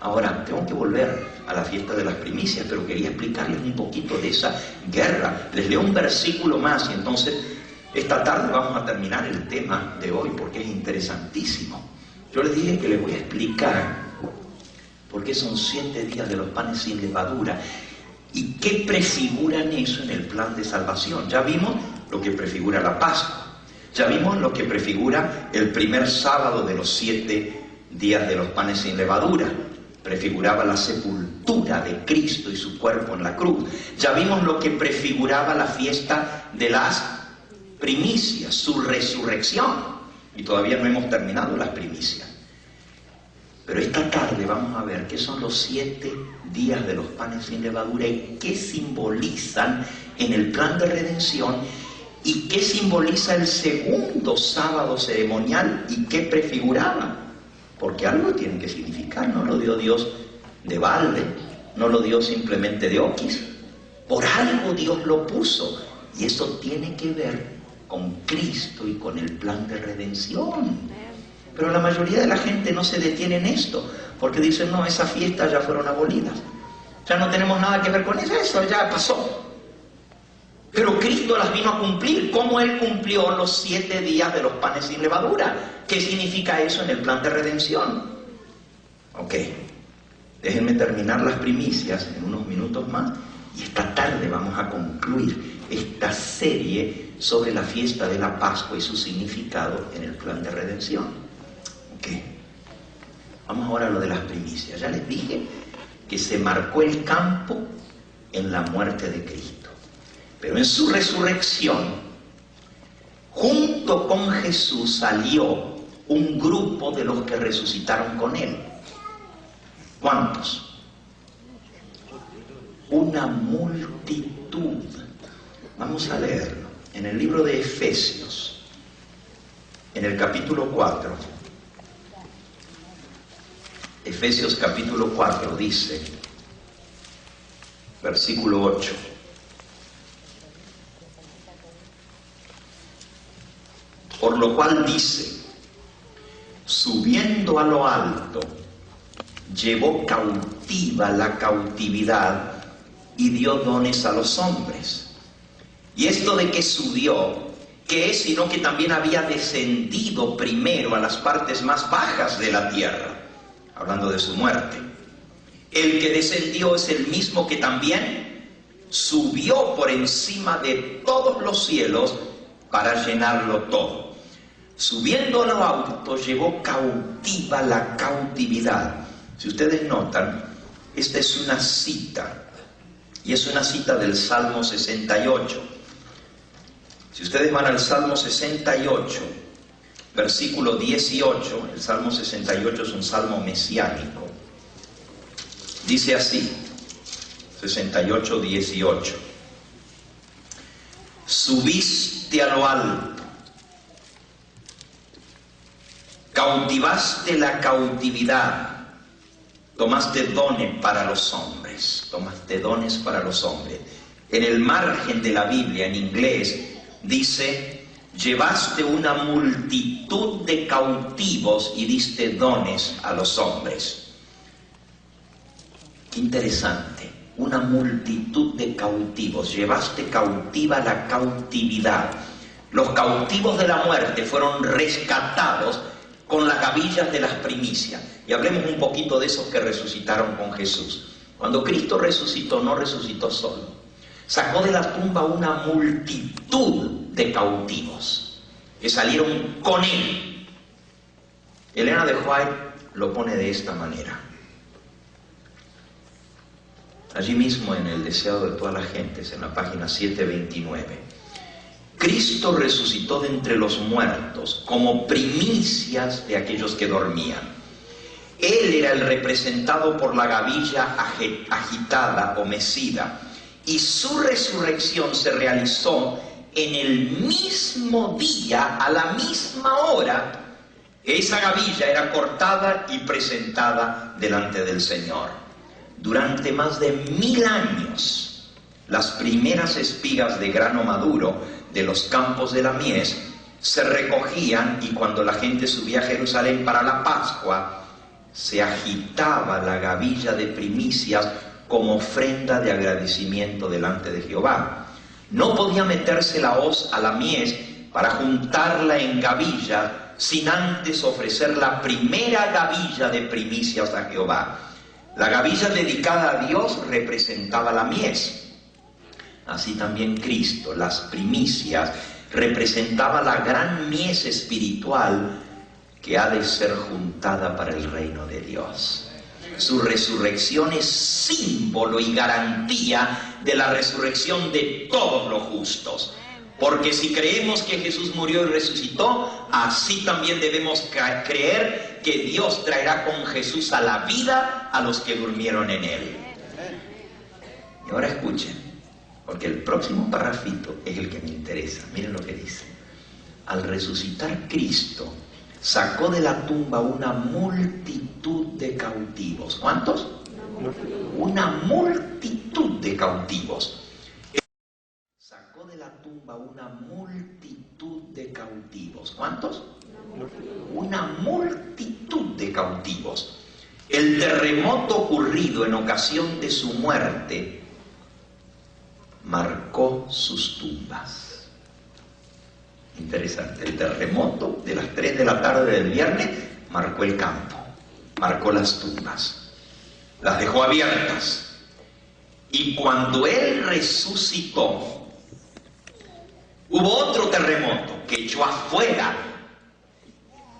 S1: Ahora, tengo que volver a la fiesta de las primicias, pero quería explicarles un poquito de esa guerra. Les leo un versículo más y entonces esta tarde vamos a terminar el tema de hoy, porque es interesantísimo. Yo les dije que les voy a explicar por qué son 7 días de los panes sin levadura y qué prefiguran eso en el plan de salvación. Ya vimos lo que prefigura la Pascua, ya vimos lo que prefigura el primer sábado de los 7 días de los panes sin levadura. Prefiguraba la sepultura de Cristo y su cuerpo en la cruz. Ya vimos lo que prefiguraba la fiesta de las primicias, su resurrección. Y todavía no hemos terminado las primicias. Pero esta tarde vamos a ver qué son los 7 días de los panes sin levadura y qué simbolizan en el plan de redención, y qué simboliza el segundo sábado ceremonial y qué prefiguraba. Porque algo tiene que significar, no lo dio Dios de balde, no lo dio simplemente de oquis. Por algo Dios lo puso, y eso tiene que ver con Cristo y con el plan de redención. Pero la mayoría de la gente no se detiene en esto, porque dicen: no, esas fiestas ya fueron abolidas, ya no tenemos nada que ver con eso, eso ya pasó. Pero Cristo las vino a cumplir, como Él cumplió los 7 días de los panes sin levadura. ¿Qué significa eso en el plan de redención? Ok, déjenme terminar las primicias en unos minutos más, y esta tarde vamos a concluir esta serie sobre la fiesta de la Pascua y su significado en el plan de redención. Ok, vamos ahora a lo de las primicias. Ya les dije que se marcó el campo en la muerte de Cristo. Pero en su resurrección, junto con Jesús salió un grupo de los que resucitaron con Él. ¿Cuántos? Una multitud. Vamos a leerlo en el libro de Efesios, en el capítulo 4. Efesios capítulo 4 dice, versículo 8. Por lo cual dice: subiendo a lo alto, llevó cautiva la cautividad y dio dones a los hombres. Y esto de que subió, ¿qué es? Sino que también había descendido primero a las partes más bajas de la tierra, hablando de su muerte. El que descendió es el mismo que también subió por encima de todos los cielos para llenarlo todo. Subiendo a lo alto, llevó cautiva la cautividad. Si ustedes notan, esta es una cita, y es una cita del Salmo 68. Si ustedes van al Salmo 68, versículo 18, el Salmo 68 es un salmo mesiánico. Dice así, 68, 18. Subiste a lo alto, cautivaste la cautividad, tomaste dones para los hombres, tomaste dones para los hombres. En el margen de la Biblia, en inglés, dice, llevaste una multitud de cautivos y diste dones a los hombres. Qué interesante, una multitud de cautivos, llevaste cautiva la cautividad. Los cautivos de la muerte fueron rescatados con las gavillas de las primicias. Y hablemos un poquito de esos que resucitaron con Jesús. Cuando Cristo resucitó, no resucitó solo. Sacó de la tumba una multitud de cautivos que salieron con él. Elena de White lo pone de esta manera. Allí mismo en El Deseado de todas las gentes, en la página 729. Cristo resucitó de entre los muertos como primicias de aquellos que dormían. Él era el representado por la gavilla agitada o mecida, y su resurrección se realizó en el mismo día, a la misma hora, que esa gavilla era cortada y presentada delante del Señor. Durante más de 1000 años, las primeras espigas de grano maduro de los campos de la mies se recogían, y cuando la gente subía a Jerusalén para la Pascua, se agitaba la gavilla de primicias como ofrenda de agradecimiento delante de Jehová. No podía meterse la hoz a la mies para juntarla en gavilla sin antes ofrecer la primera gavilla de primicias a Jehová. La gavilla dedicada a Dios representaba la mies. Así también Cristo, las primicias, representaba la gran mies espiritual que ha de ser juntada para el reino de Dios. Su resurrección es símbolo y garantía de la resurrección de todos los justos. Porque si creemos que Jesús murió y resucitó, así también debemos creer que Dios traerá con Jesús a la vida a los que durmieron en Él. Y ahora escuchen, porque el próximo parrafito es el que me interesa. Miren lo que dice. Al resucitar Cristo, sacó de la tumba una multitud de cautivos. ¿Cuántos? Una multitud de cautivos. Sacó de la tumba una multitud de cautivos. ¿Cuántos? Una multitud de cautivos. El terremoto ocurrido en ocasión de su muerte marcó sus tumbas. Interesante, el terremoto de las 3 de la tarde del viernes marcó el campo, marcó las tumbas, las dejó abiertas. Y cuando Él resucitó, hubo otro terremoto que echó afuera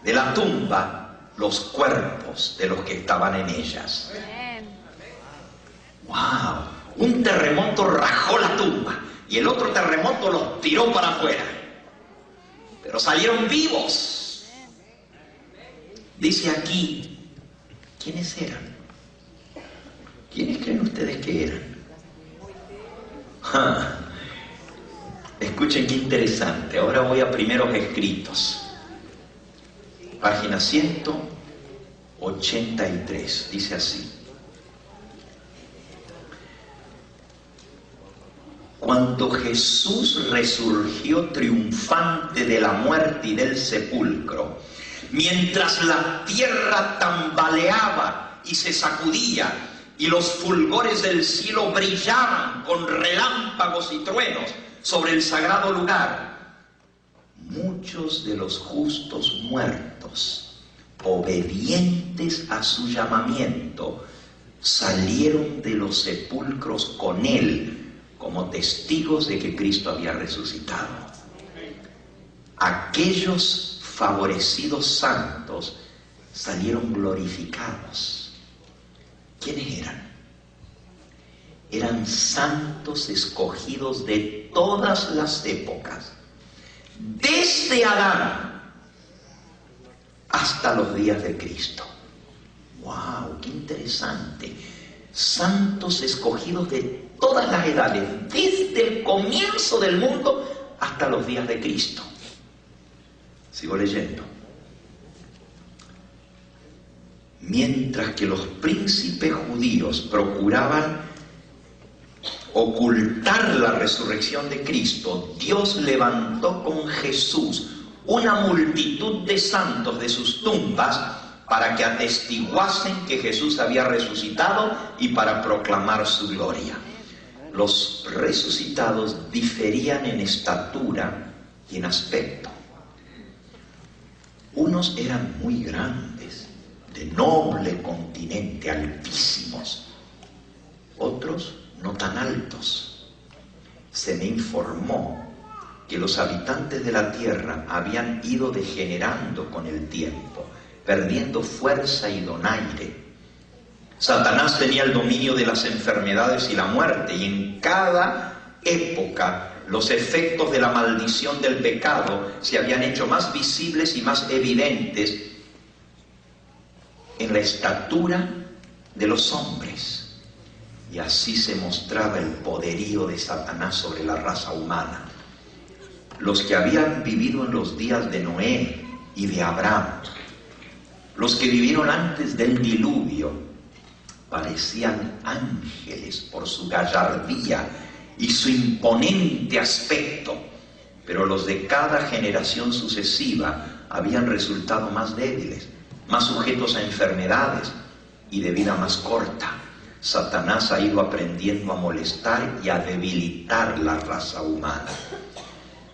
S1: de la tumba los cuerpos de los que estaban en ellas. ¡Wow! Un terremoto rajó la tumba y el otro terremoto los tiró para afuera. Pero salieron vivos. Dice aquí, ¿quiénes eran? ¿Quiénes creen ustedes que eran? Escuchen qué interesante. Ahora voy a Primeros Escritos. Página 183. Dice así. Cuando Jesús resurgió triunfante de la muerte y del sepulcro, mientras la tierra tambaleaba y se sacudía y los fulgores del cielo brillaban con relámpagos y truenos sobre el sagrado lugar, muchos de los justos muertos, obedientes a su llamamiento, salieron de los sepulcros con él, como testigos de que Cristo había resucitado. Aquellos favorecidos santos salieron glorificados. ¿Quiénes eran? Eran santos escogidos de todas las épocas, desde Adán hasta los días de Cristo. ¡Wow! ¡Qué interesante! Santos escogidos de todas las edades, desde el comienzo del mundo hasta los días de Cristo. Sigo leyendo. Mientras que los príncipes judíos procuraban ocultar la resurrección de Cristo, Dios levantó con Jesús una multitud de santos de sus tumbas para que atestiguasen que Jesús había resucitado y para proclamar su gloria. Los resucitados diferían en estatura y en aspecto. Unos eran muy grandes, de noble continente, altísimos. Otros no tan altos. Se me informó que los habitantes de la tierra habían ido degenerando con el tiempo, perdiendo fuerza y donaire. Satanás tenía el dominio de las enfermedades y la muerte, y en cada época los efectos de la maldición del pecado se habían hecho más visibles y más evidentes en la estatura de los hombres. Y así se mostraba el poderío de Satanás sobre la raza humana. Los que habían vivido en los días de Noé y de Abraham, los que vivieron antes del diluvio, parecían ángeles por su gallardía y su imponente aspecto, pero los de cada generación sucesiva habían resultado más débiles, más sujetos a enfermedades y de vida más corta. Satanás ha ido aprendiendo a molestar y a debilitar la raza humana.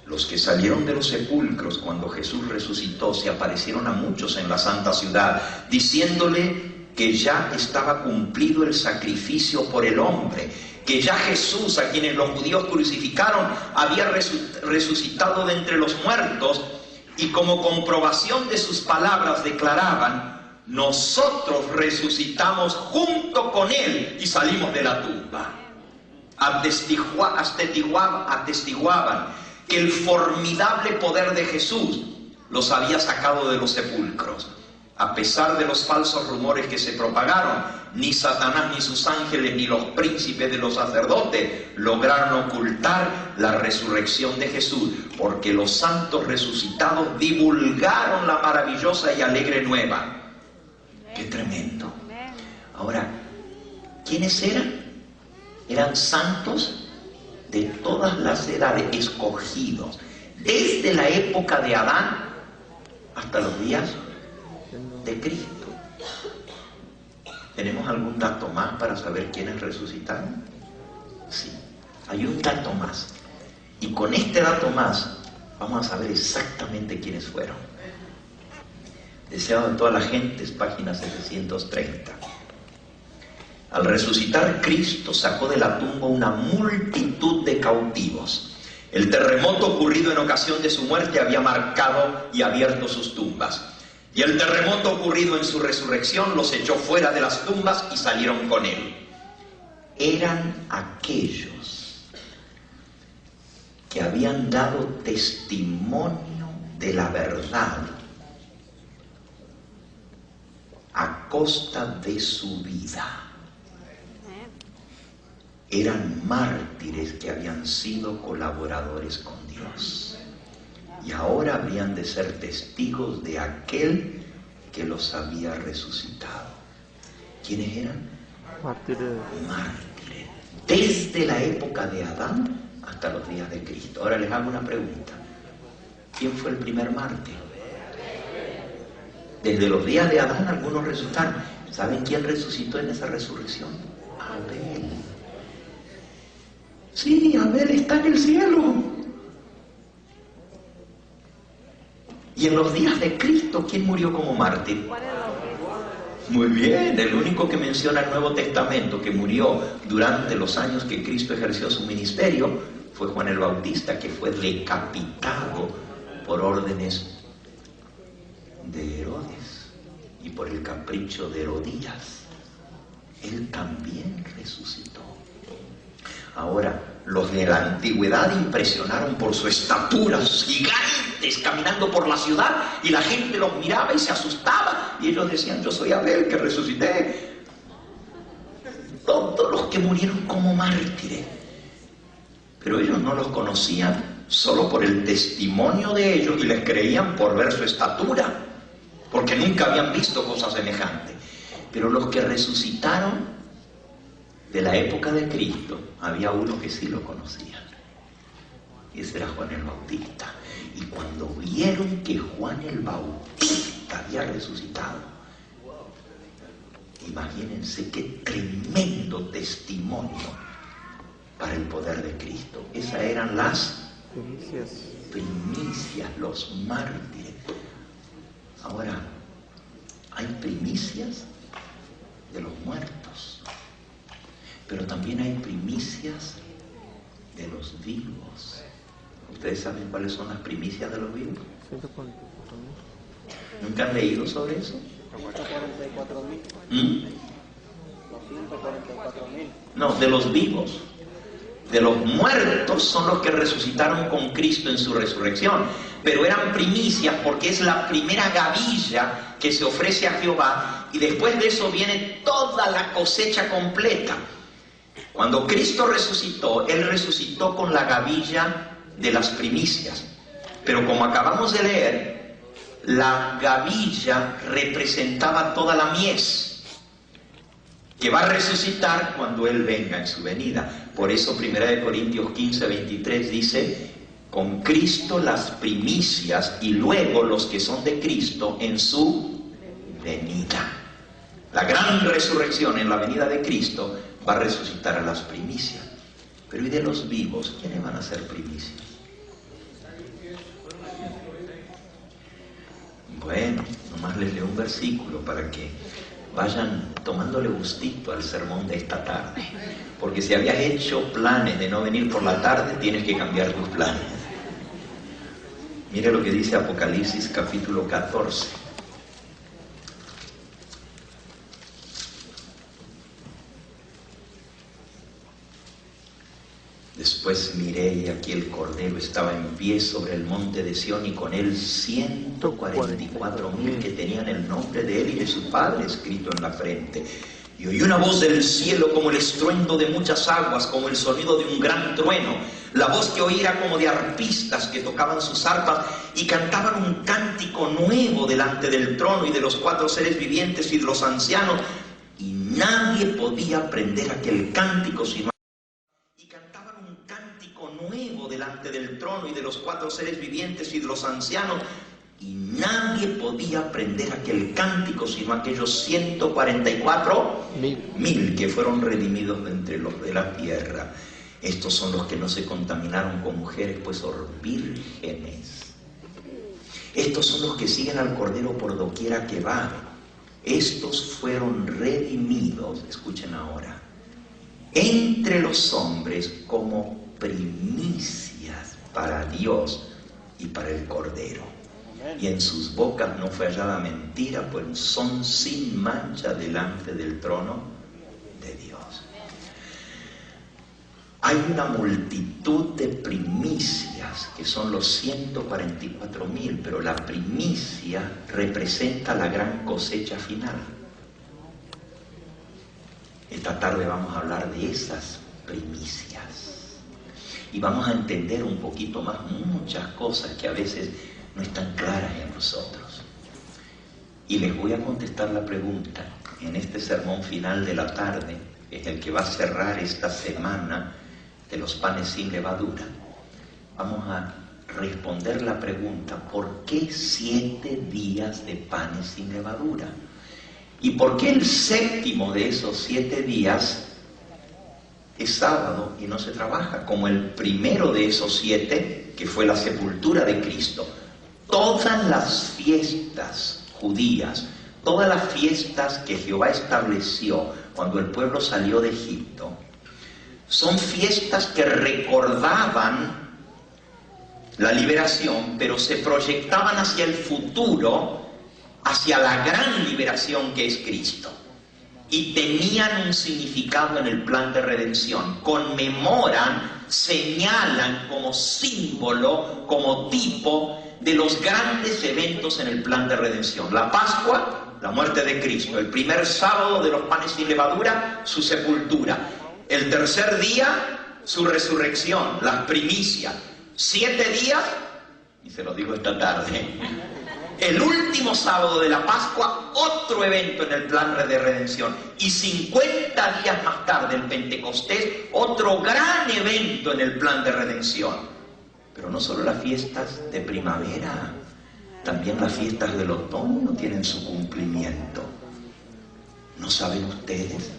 S1: Los que salieron de los sepulcros cuando Jesús resucitó se aparecieron a muchos en la santa ciudad, diciéndole que ya estaba cumplido el sacrificio por el hombre, que ya Jesús, a quienes los judíos crucificaron, había resucitado de entre los muertos, y como comprobación de sus palabras declaraban: nosotros resucitamos junto con Él y salimos de la tumba. Atestiguaban que el formidable poder de Jesús los había sacado de los sepulcros. A pesar de los falsos rumores que se propagaron, ni Satanás, ni sus ángeles, ni los príncipes de los sacerdotes lograron ocultar la resurrección de Jesús, porque los santos resucitados divulgaron la maravillosa y alegre nueva. ¡Qué tremendo! Ahora, ¿quiénes eran? Eran santos de todas las edades, escogidos, desde la época de Adán hasta los días de Cristo. ¿Tenemos algún dato más para saber quiénes resucitaron? Sí, hay un dato más. Y con este dato más vamos a saber exactamente quiénes fueron. Deseado de toda la gente, es página 730. Al resucitar, Cristo sacó de la tumba una multitud de cautivos. El terremoto ocurrido en ocasión de su muerte había marcado y abierto sus tumbas. Y el terremoto ocurrido en su resurrección los echó fuera de las tumbas y salieron con él. Eran aquellos que habían dado testimonio de la verdad a costa de su vida. Eran mártires que habían sido colaboradores con Dios. Y ahora habrían de ser testigos de aquel que los había resucitado. ¿Quiénes eran?
S3: Mártires.
S1: Mártires. Desde la época de Adán hasta los días de Cristo. Ahora les hago una pregunta. ¿Quién fue el primer mártir? Desde los días de Adán algunos resucitaron. ¿Saben quién resucitó en esa resurrección? Abel. Sí, Abel está en el cielo. Y en los días de Cristo, ¿quién murió como mártir? Muy bien, el único que menciona el Nuevo Testamento que murió durante los años que Cristo ejerció su ministerio fue Juan el Bautista, que fue decapitado por órdenes de Herodes y por el capricho de Herodías. Él también resucitó. Ahora, los de la antigüedad impresionaron por su estatura, gigantes caminando por la ciudad, y la gente los miraba y se asustaba, y ellos decían: yo soy Abel que resucité. Todos los que murieron como mártires, pero ellos no los conocían solo por el testimonio de ellos, y les creían por ver su estatura, porque nunca habían visto cosas semejantes. Pero los que resucitaron de la época de Cristo, había uno que sí lo conocían. Y ese era Juan el Bautista. Y cuando vieron que Juan el Bautista había resucitado, imagínense qué tremendo testimonio para el poder de Cristo. Esas eran las primicias, los mártires. Ahora, hay primicias de los muertos, pero también hay primicias de los vivos. ¿Ustedes saben cuáles son las primicias de los vivos? 144.000. ¿Nunca han leído sobre eso? 144.000. No, de los vivos. De los muertos son los que resucitaron con Cristo en su resurrección, pero eran primicias porque es la primera gavilla que se ofrece a Jehová, y después de eso viene toda la cosecha completa. Cuando Cristo resucitó, Él resucitó con la gavilla de las primicias, pero como acabamos de leer, la gavilla representaba toda la mies que va a resucitar cuando Él venga en su venida. Por eso 1 Corintios 15:23 dice: con Cristo las primicias, y luego los que son de Cristo en su venida. La gran resurrección en la venida de Cristo va a resucitar a las primicias. Pero ¿y de los vivos? ¿Quiénes van a ser primicias? Bueno, nomás les leo un versículo para que vayan tomándole gustito al sermón de esta tarde. Porque si habías hecho planes de no venir por la tarde, tienes que cambiar tus planes. Mire lo que dice Apocalipsis capítulo 14. Después miré y aquí el Cordero estaba en pie sobre el monte de Sión, y con él 144.000 que tenían el nombre de él y de su Padre escrito en la frente. Y oí una voz del cielo como el estruendo de muchas aguas, como el sonido de un gran trueno. La voz que oí era como de arpistas que tocaban sus arpas y cantaban un cántico nuevo delante del trono y de los 4 seres vivientes y de los ancianos. Y nadie podía aprender aquel cántico sino nuevo delante del trono y de los 4 seres vivientes y de los ancianos, y nadie podía aprender aquel cántico sino aquellos 144.000 que fueron redimidos de entre los de la tierra. Estos son los que no se contaminaron con mujeres, pues son vírgenes. Estos son los que siguen al Cordero por doquiera que va. Estos fueron redimidos, escuchen ahora, entre los hombres como primicias para Dios y para el Cordero. Y en sus bocas no fue hallada mentira, pues son sin mancha delante del trono de Dios. Hay una multitud de primicias que son los 144.000, pero la primicia representa la gran cosecha final. Esta tarde vamos a hablar de esas primicias. Y vamos a entender un poquito más muchas cosas que a veces no están claras en nosotros. Y les voy a contestar la pregunta en este sermón final de la tarde, que es el que va a cerrar esta semana de los panes sin levadura. Vamos a responder la pregunta: ¿por qué 7 días de panes sin levadura? ¿Y por qué el séptimo de esos 7 días es sábado y no se trabaja, como el primero de esos 7, que fue la sepultura de Cristo? Todas las fiestas judías, todas las fiestas que Jehová estableció cuando el pueblo salió de Egipto, son fiestas que recordaban la liberación, pero se proyectaban hacia el futuro, hacia la gran liberación que es Cristo. Y tenían un significado en el plan de redención. Conmemoran, señalan como símbolo, como tipo de los grandes eventos en el plan de redención. La Pascua, la muerte de Cristo. El primer sábado de los panes sin levadura, su sepultura. El tercer día, su resurrección, las primicias. 7 días, y se los digo esta tarde, El último sábado de la Pascua, otro evento en el plan de redención. Y 50 días más tarde, el Pentecostés, otro gran evento en el plan de redención. Pero no solo las fiestas de primavera, también las fiestas del otoño tienen su cumplimiento. ¿No saben ustedes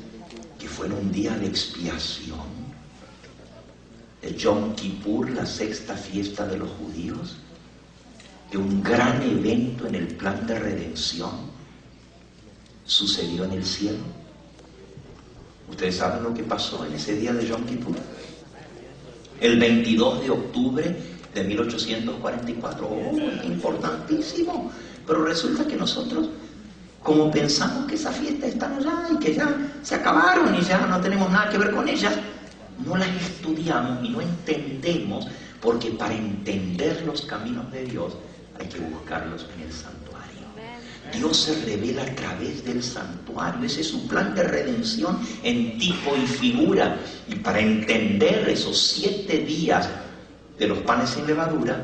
S1: que fue un día de expiación? El Yom Kippur, la sexta fiesta de los judíos, de un gran evento en el plan de redención, sucedió en el cielo. ¿Ustedes saben lo que pasó en ese día de Yom Kippur? El 22 de octubre de 1844. ¡Oh, importantísimo! Pero resulta que nosotros, como pensamos que esas fiestas están allá y que ya se acabaron y ya no tenemos nada que ver con ellas, no las estudiamos y no entendemos, porque para entender los caminos de Dios hay que buscarlos en el santuario. Dios se revela a través del santuario. Ese es su plan de redención en tipo y figura. Y para entender esos 7 días de los panes sin levadura,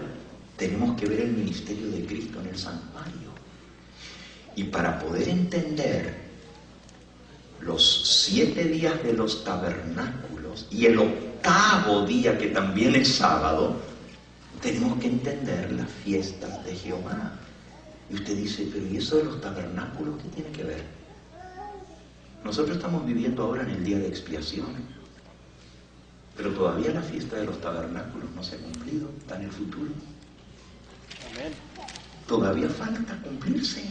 S1: tenemos que ver el ministerio de Cristo en el santuario. Y para poder entender los 7 días de los tabernáculos y el 8º día, que también es sábado, tenemos que entender las fiestas de Jehová. Y usted dice, pero ¿y eso de los tabernáculos qué tiene que ver? Nosotros estamos viviendo ahora en el día de expiación, pero todavía la fiesta de los tabernáculos no se ha cumplido, está en el futuro. Amén. Todavía falta cumplirse.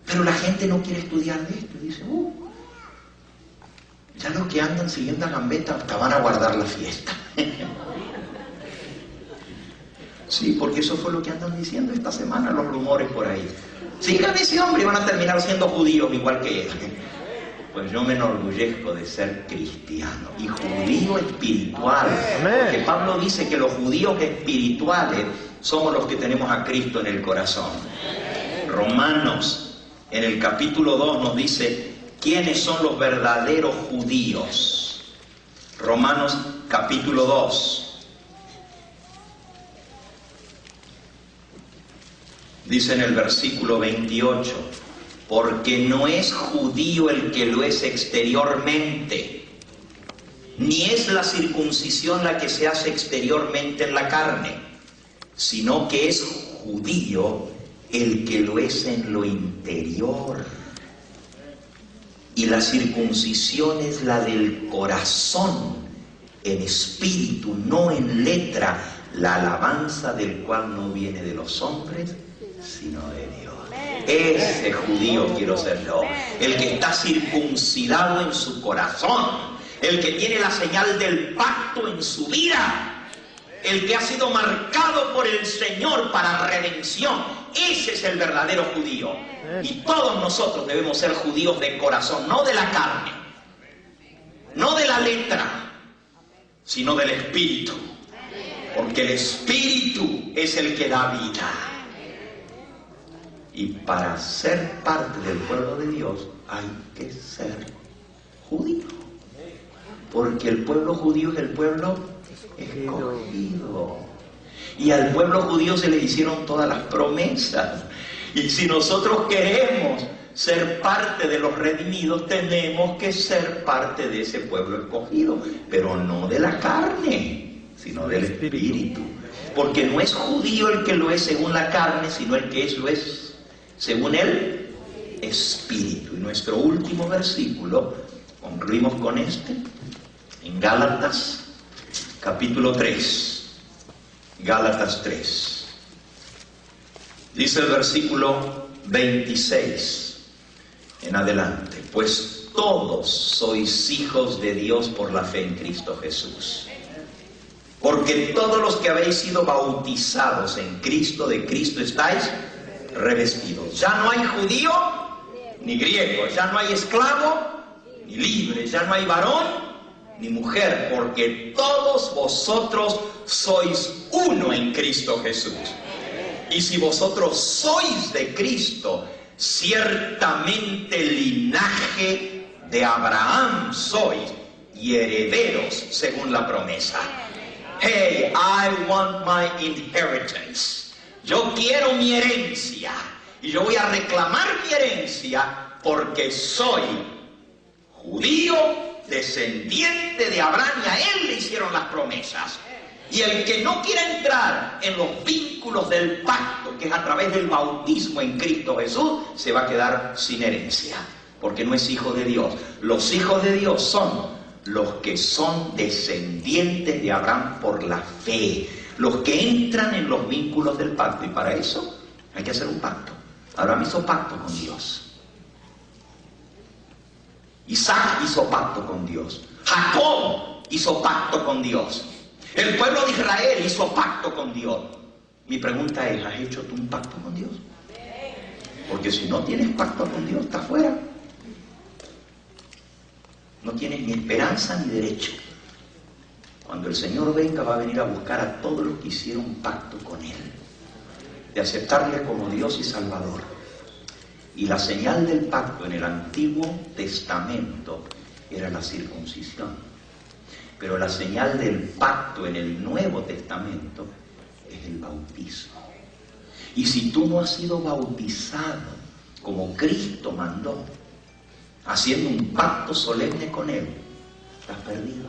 S1: Pero la gente no quiere estudiar de esto y dice, ya los que andan siguiendo a Gambetta hasta van a guardar la fiesta. Sí, porque eso fue lo que andan diciendo esta semana los rumores por ahí. Sigan ese hombre y van a terminar siendo judíos igual que él. Pues yo me enorgullezco de ser cristiano y judío espiritual. Porque Pablo dice que los judíos espirituales somos los que tenemos a Cristo en el corazón. Romanos, en el capítulo 2, nos dice quiénes son los verdaderos judíos. Romanos capítulo 2. Dice en el versículo 28, porque no es judío el que lo es exteriormente, ni es la circuncisión la que se hace exteriormente en la carne, sino que es judío el que lo es en lo interior. Y la circuncisión es la del corazón, en espíritu, no en letra, la alabanza del cual no viene de los hombres, sino de Dios. Ese judío quiero ser yo, el que está circuncidado en su corazón, el que tiene la señal del pacto en su vida, el que ha sido marcado por el Señor para redención. Ese es el verdadero judío. Y todos nosotros debemos ser judíos de corazón, no de la carne, no de la letra, sino del espíritu, porque el espíritu es el que da vida. Y para ser parte del pueblo de Dios hay que ser judío, porque el pueblo judío es el pueblo escogido, y al pueblo judío se le hicieron todas las promesas. Y si nosotros queremos ser parte de los redimidos, tenemos que ser parte de ese pueblo escogido, pero no de la carne, sino del espíritu, porque no es judío el que lo es según la carne, sino el que lo es según el espíritu. Y nuestro último versículo, concluimos con este, en Gálatas capítulo 3. Gálatas 3. Dice el versículo 26 en adelante, pues todos sois hijos de Dios por la fe en Cristo Jesús. Porque todos los que habéis sido bautizados en Cristo, de Cristo estáis revestidos. Ya no hay judío ni griego, ya no hay esclavo ni libre, ya no hay varón ni mujer, porque todos vosotros sois uno en Cristo Jesús. Y si vosotros sois de Cristo, ciertamente linaje de Abraham sois y herederos según la promesa. Hey, I want my inheritance. Yo quiero mi herencia y yo voy a reclamar mi herencia porque soy judío, descendiente de Abraham, y a él le hicieron las promesas. Y el que no quiera entrar en los vínculos del pacto, que es a través del bautismo en Cristo Jesús, se va a quedar sin herencia, porque no es hijo de Dios. Los hijos de Dios son los que son descendientes de Abraham por la fe, los que entran en los vínculos del pacto, y para eso hay que hacer un pacto. Abraham hizo pacto con Dios. Isaac hizo pacto con Dios. Jacob hizo pacto con Dios. El pueblo de Israel hizo pacto con Dios. Mi pregunta es, ¿has hecho tú un pacto con Dios? Porque si no tienes pacto con Dios, estás fuera. No tienes ni esperanza ni derecho. Cuando el Señor venga, va a venir a buscar a todos los que hicieron pacto con Él, de aceptarle como Dios y Salvador. Y la señal del pacto en el Antiguo Testamento era la circuncisión. Pero la señal del pacto en el Nuevo Testamento es el bautismo. Y si tú no has sido bautizado como Cristo mandó, haciendo un pacto solemne con Él, estás perdido.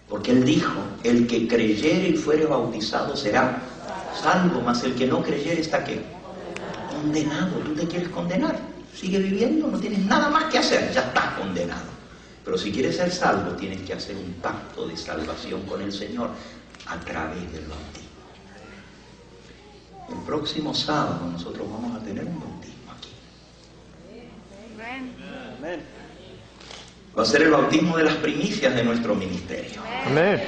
S1: Porque Él dijo, el que creyere y fuere bautizado será salvo, mas el que no creyere está ¿qué? Condenado. ¿Tú te quieres condenar? Sigue viviendo, no tienes nada más que hacer, ya estás condenado. Pero si quieres ser salvo, tienes que hacer un pacto de salvación con el Señor a través del bautismo. El próximo sábado nosotros vamos a tener un bautismo aquí.
S3: Amén.
S1: Va a ser el bautismo de las primicias de nuestro ministerio.
S3: Amén.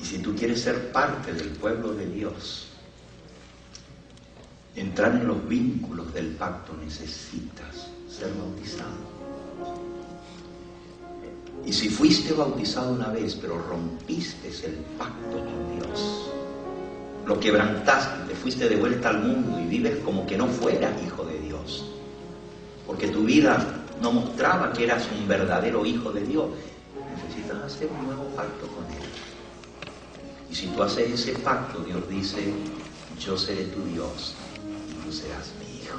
S1: Y si tú quieres ser parte del pueblo de Dios, entrar en los vínculos del pacto, necesitas ser bautizado. Y si fuiste bautizado una vez, pero rompiste el pacto con Dios, lo quebrantaste, te fuiste de vuelta al mundo y vives como que no fueras hijo de Dios, porque tu vida no mostraba que eras un verdadero hijo de Dios, necesitas hacer un nuevo pacto con Él. Y si tú haces ese pacto, Dios dice, yo seré tu Dios y tú serás mi hijo.